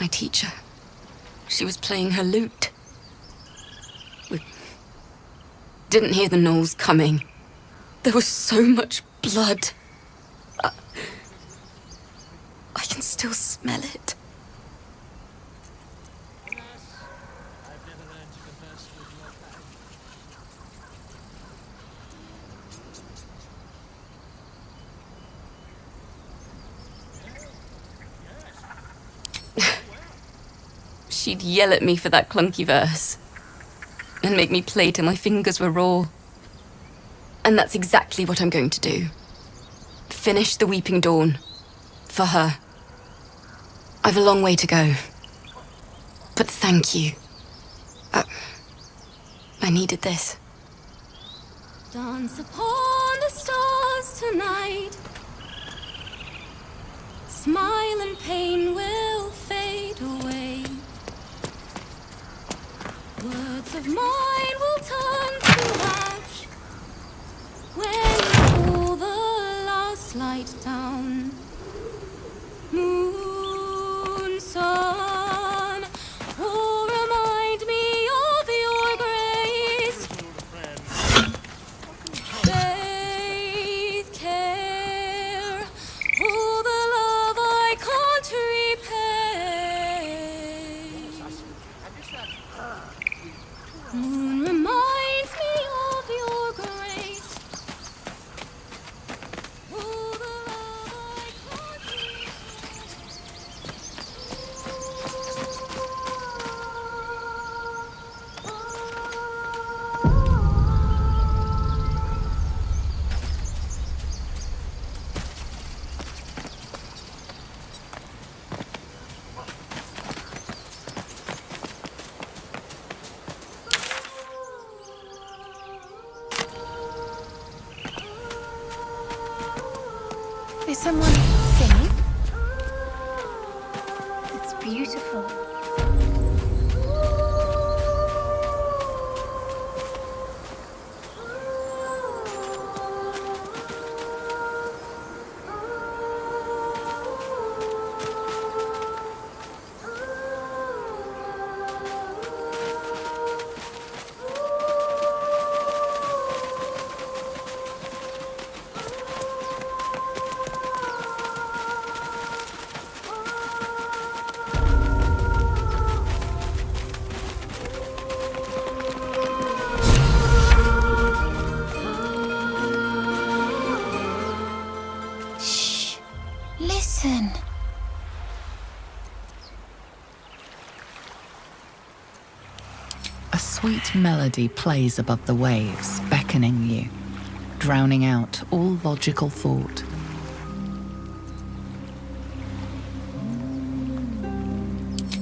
My teacher. She was playing her lute. We didn't hear the gnolls coming. There was so much blood. I can still smell it. She'd yell at me for that clunky verse and make me play till my fingers were raw. And that's exactly what I'm going to do. finish the Weeping Dawn. For her. I've a long way to go. But thank you. I needed this. Dance upon the stars tonight. Smile and pain will fade away. Words of mine will turn to ash when you pull the last light down. Moon, sun, will remind me of your grace. Faith, care, all the love I can't repay. Moon reminds me of your grace. All the love I can't repay. Is someone singing? It's beautiful. Listen. A sweet melody plays above the waves, beckoning you, drowning out all logical thought.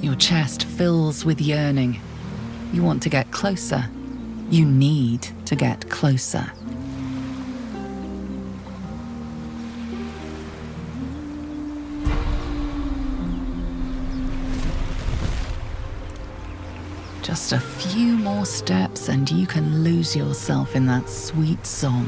Your chest fills with yearning. You want to get closer. You need to get closer. Just a few more steps and you can lose yourself in that sweet song.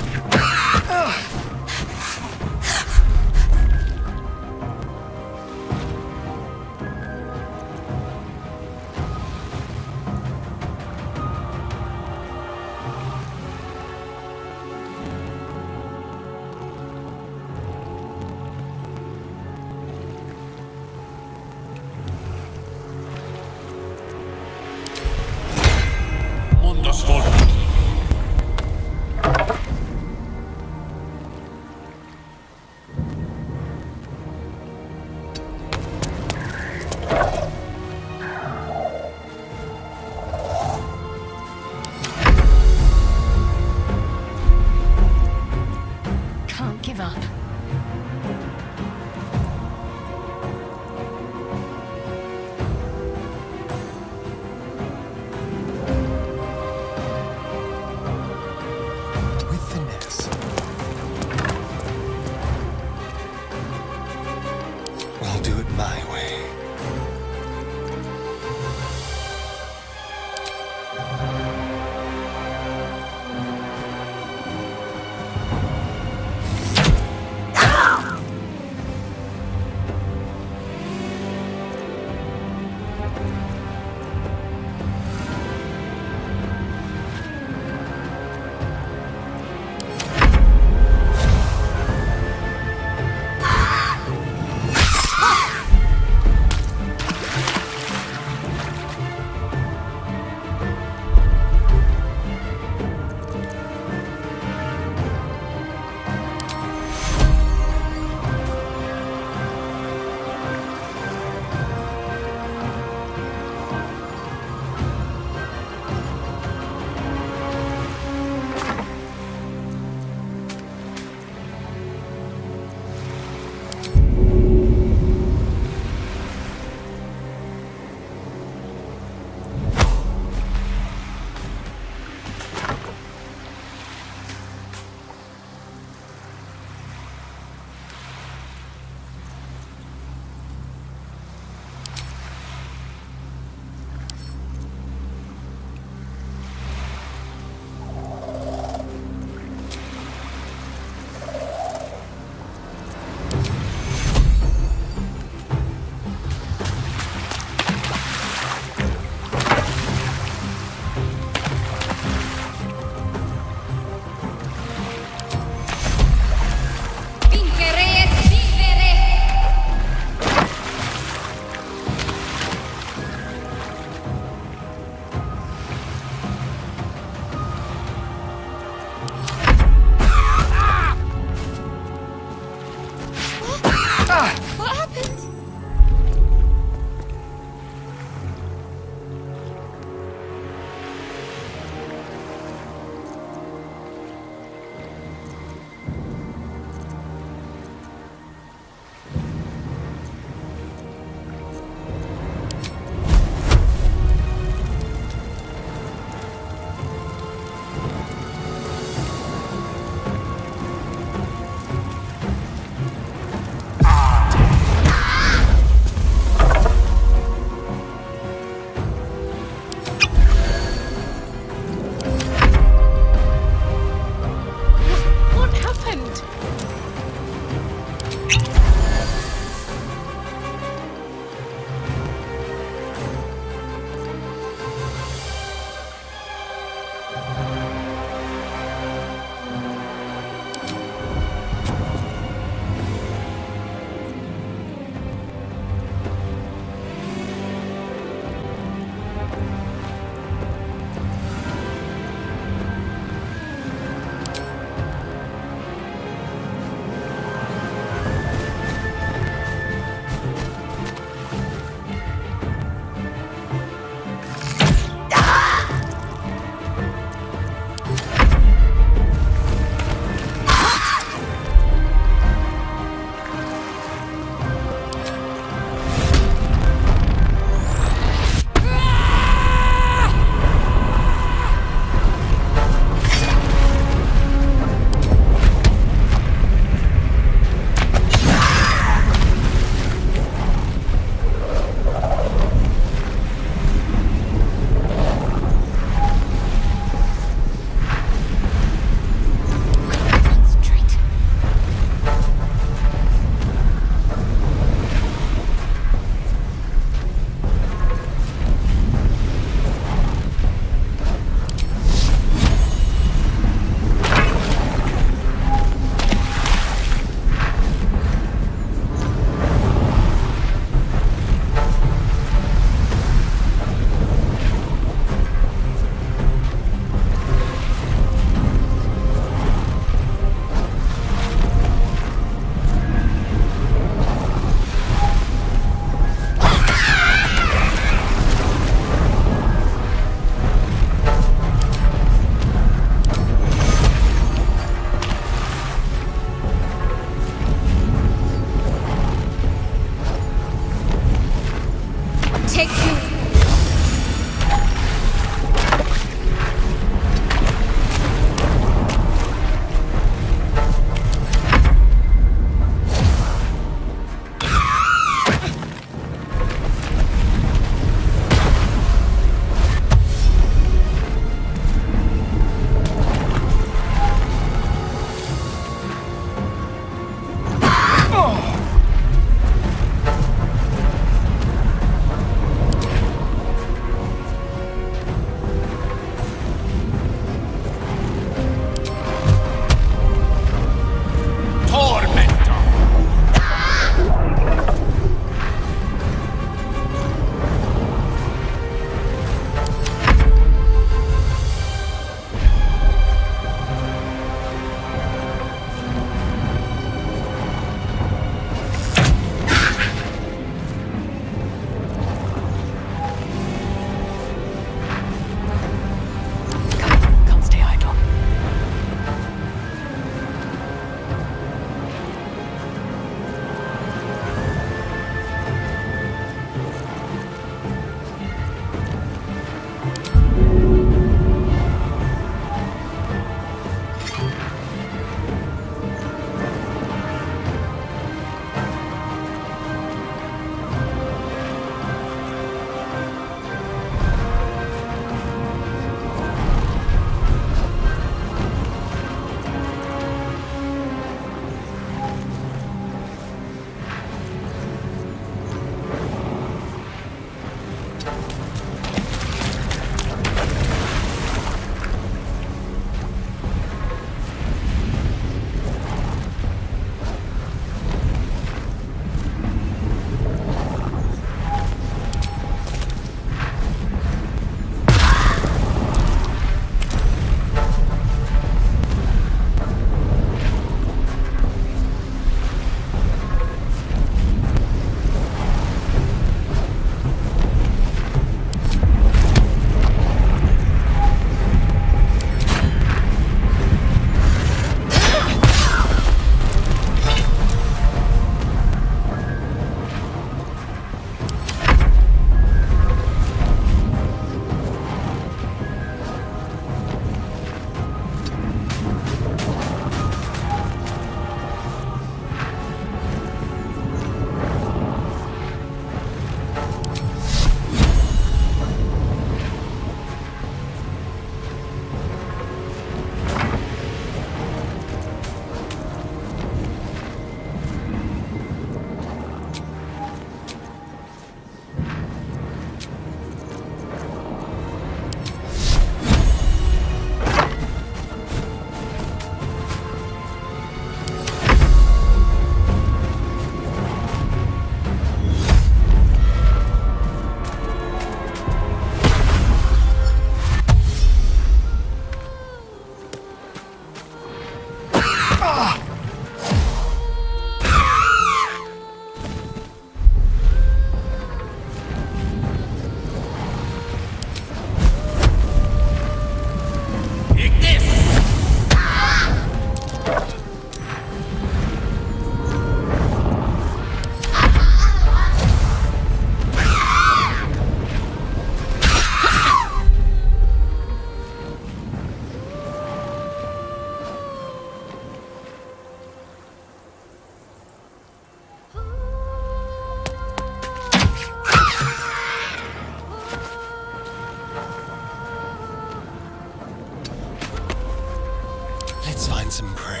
handsome prey.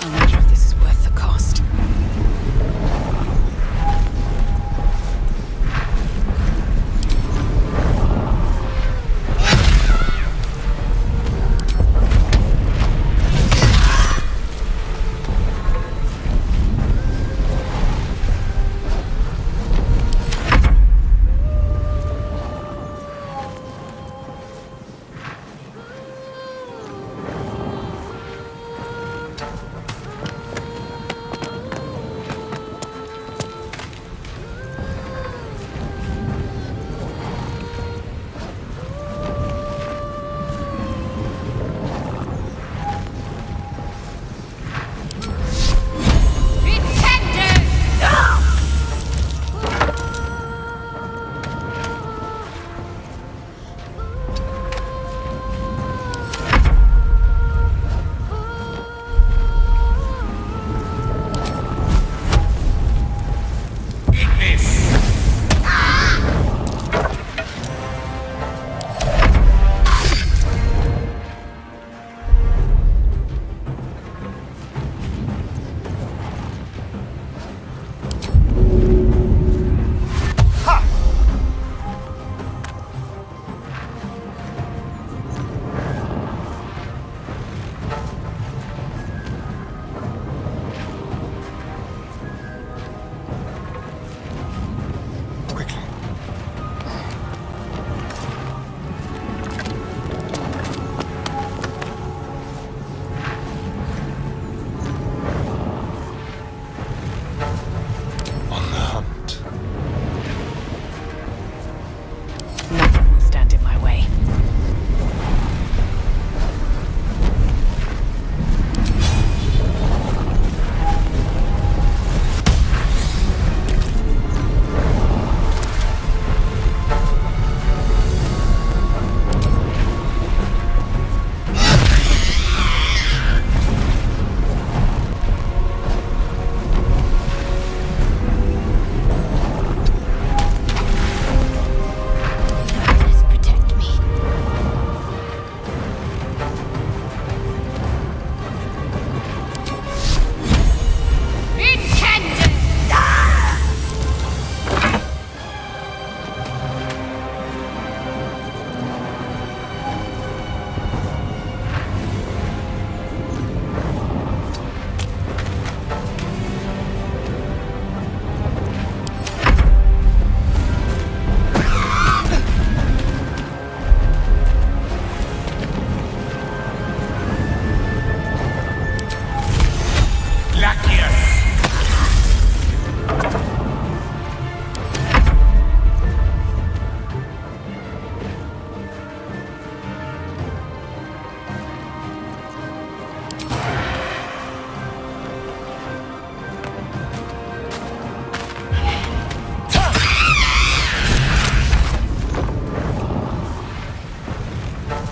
I wonder if this is worth the cost.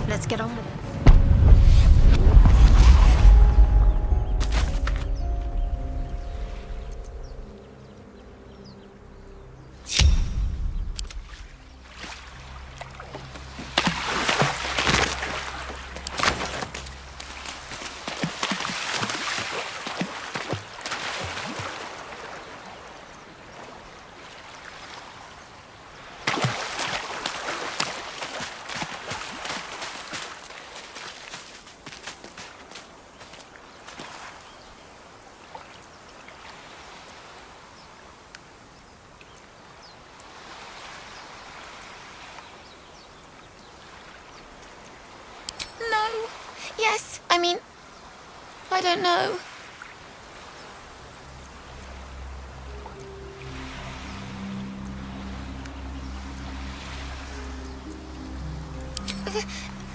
Let's get on with it. No. Yes, I mean, I don't know.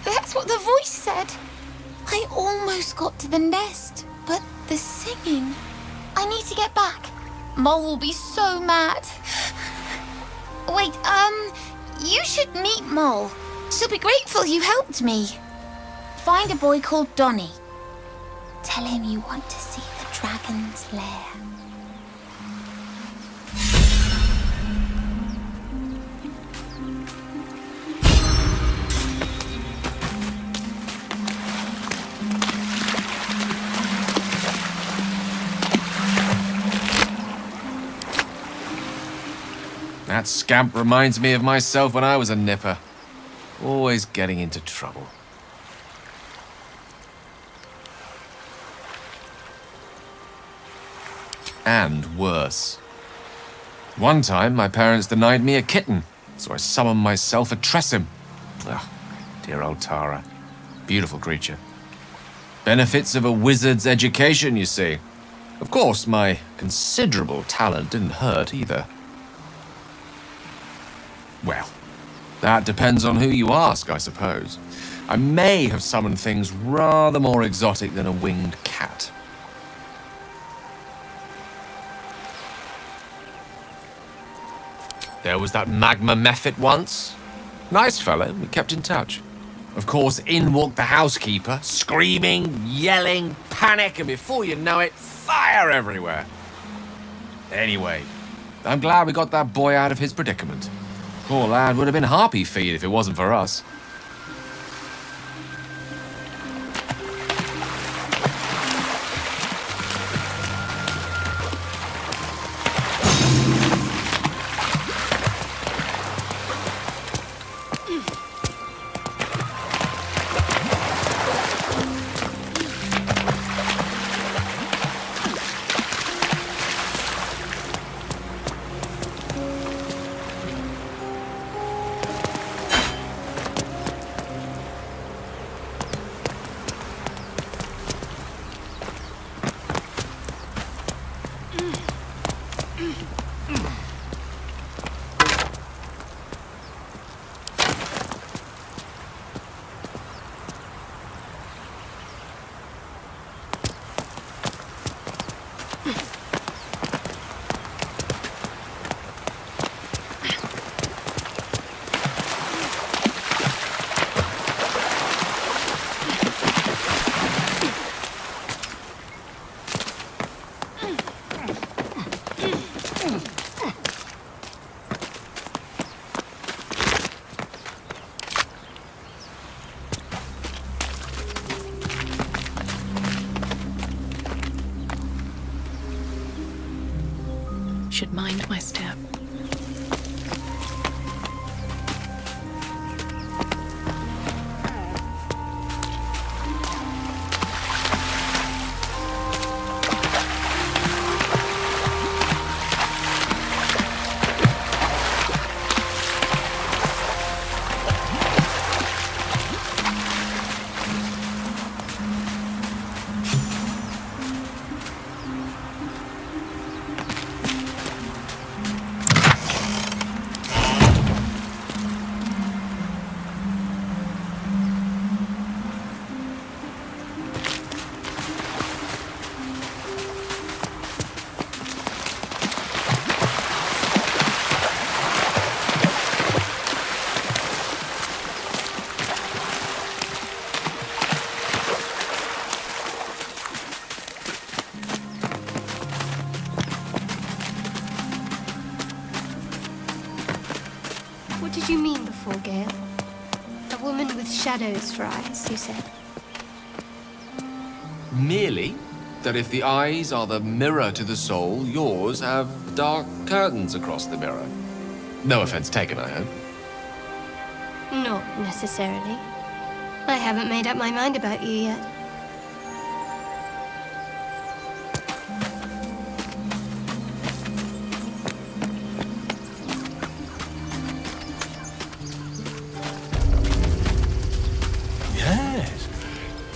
That's what the voice said. I almost got to the nest, but the singing... I need to get back. Mole will be so mad. Wait, you should meet Mole. She'll be grateful you helped me. Find a boy called Donny. Tell him you want to see the dragon's lair. That scamp reminds me of myself when I was a nipper. Always getting into trouble. And worse. One time, my parents denied me a kitten, so I summoned myself a Tressim. Ugh, dear old Tara. Beautiful creature. Benefits of a wizard's education, you see. Of course, my considerable talent didn't hurt either. Well, that depends on who you ask, I suppose. I may have summoned things rather more exotic than a winged cat. There was that magma mephit once. Nice fellow, we kept in touch. Of course, in walked the housekeeper, screaming, yelling, panic, and before you know it, fire everywhere. Anyway, I'm glad we got that boy out of his predicament. Poor lad would have been harpy feed if it wasn't for us. Should mind my step. What did you mean before, Gale? A woman with shadows for eyes, you said. Merely that if the eyes are the mirror to the soul, yours have dark curtains across the mirror. No offense taken, I hope. Not necessarily. I haven't made up my mind about you yet.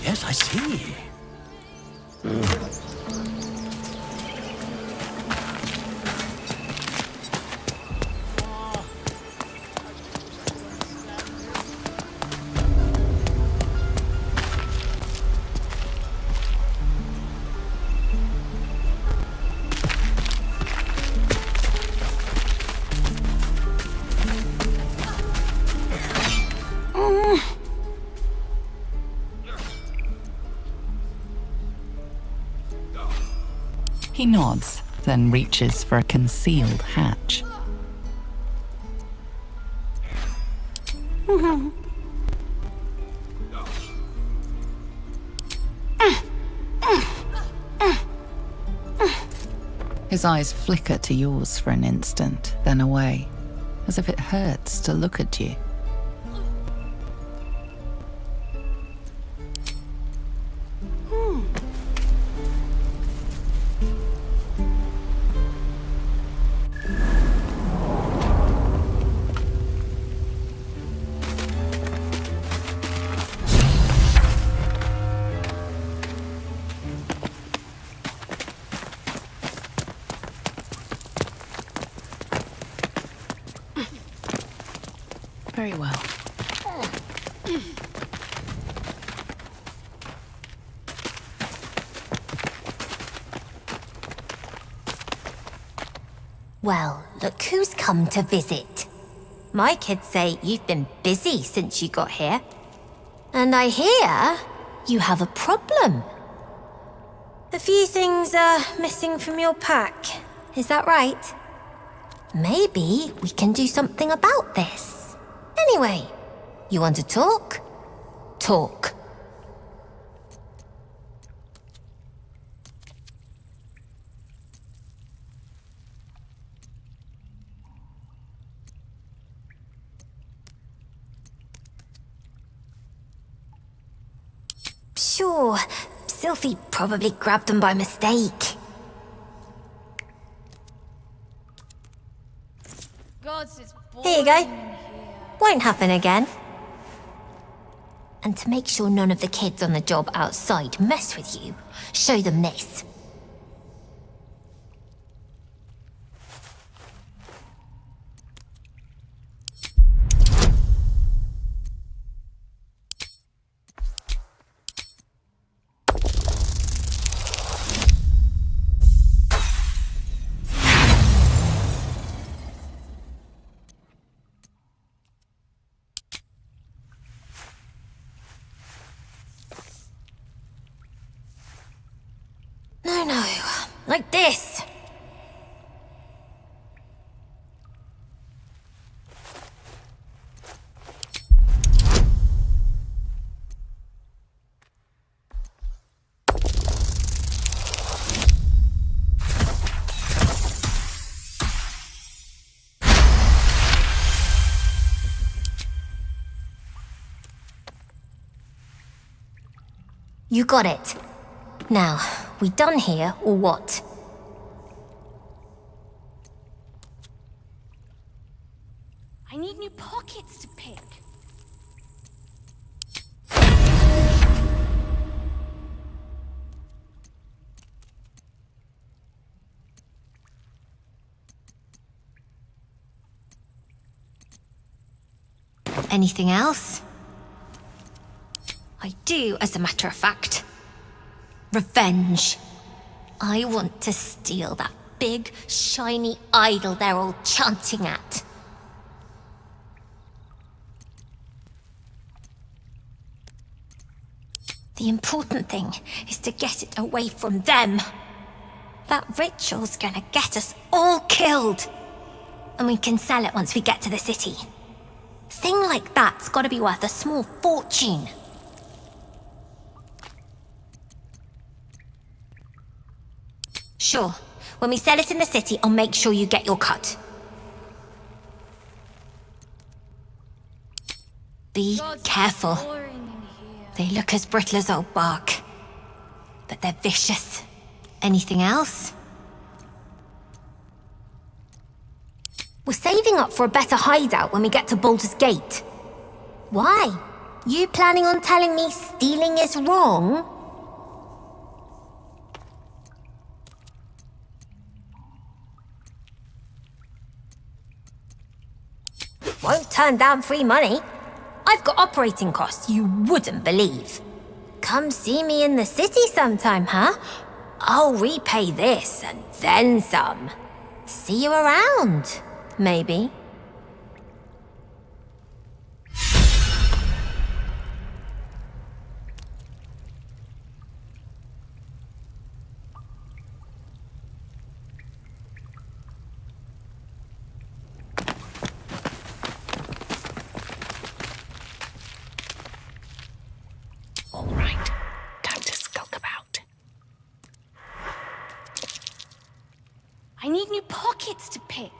Yes, I see. He nods, then reaches for a concealed hatch. His eyes flicker to yours for an instant, then away. as if it hurts to look at you. Very well. Well, look who's come to visit. My kids say you've been busy since you got here. And I hear you have a problem. A few things are missing from your pack. Is that right? Maybe we can do something about this. Anyway, you want to talk? Talk. Sure, Sylphie probably grabbed them by mistake. Here you go. Won't happen again. And to make sure none of the kids on the job outside mess with you, show them this. No, like this. You got it. Now, we done here, or what? I need new pockets to pick. Anything else? I do, as a matter of fact. Revenge. I want to steal that big, shiny idol they're all chanting at. The important thing is to get it away from them. That ritual's gonna get us all killed. And we can sell it once we get to the city. Thing like that's gotta be worth a small fortune. Sure, when we sell it in the city, I'll make sure you get your cut. Be careful. They look as brittle as old bark, but they're vicious. Anything else? We're saving up for a better hideout when we get to Baldur's Gate. Why? You planning on telling me stealing is wrong? Won't turn down free money. I've got operating costs you wouldn't believe. Come see me in the city sometime, huh? I'll repay this and then some. See you around, maybe. All right, time to skulk about. I need new pockets to pick.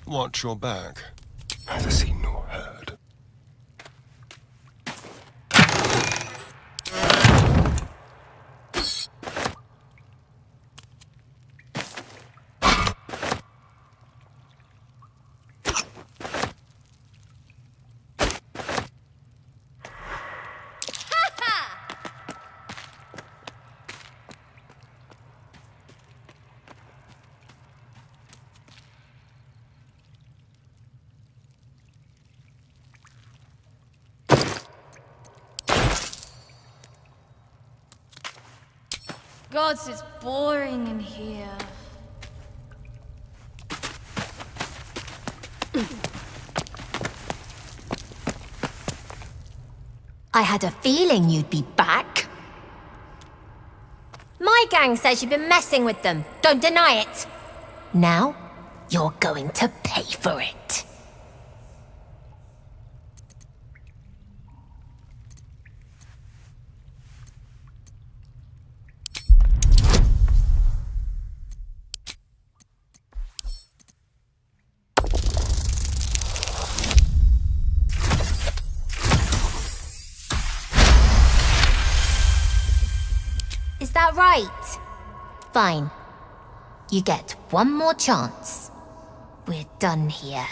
Watch your back. Neither seen nor heard. Gods, it's boring in here. I had a feeling you'd be back. My gang says you've been messing with them. Don't deny it. Now, you're going to pay for it. Is that right? Fine. You get one more chance. We're done here.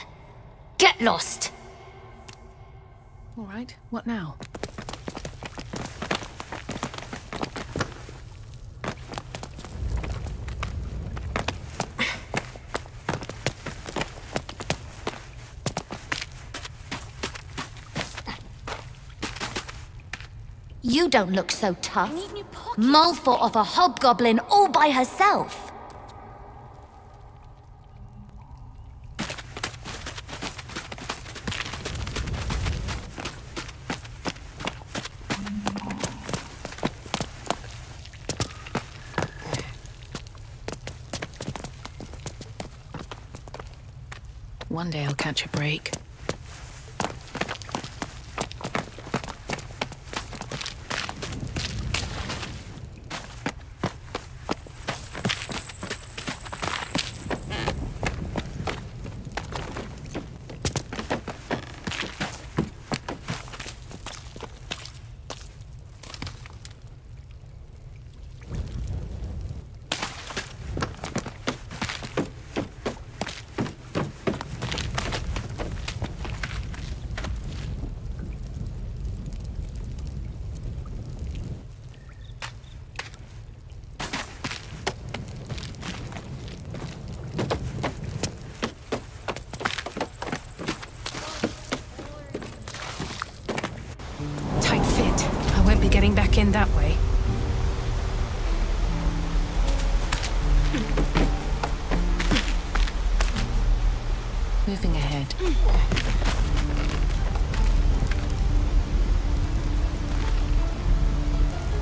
Get lost! All right, what now? You don't look so tough. Mull fought off a hobgoblin all by herself. One day I'll catch a break. Tight fit. I won't be getting back in that way. Moving ahead.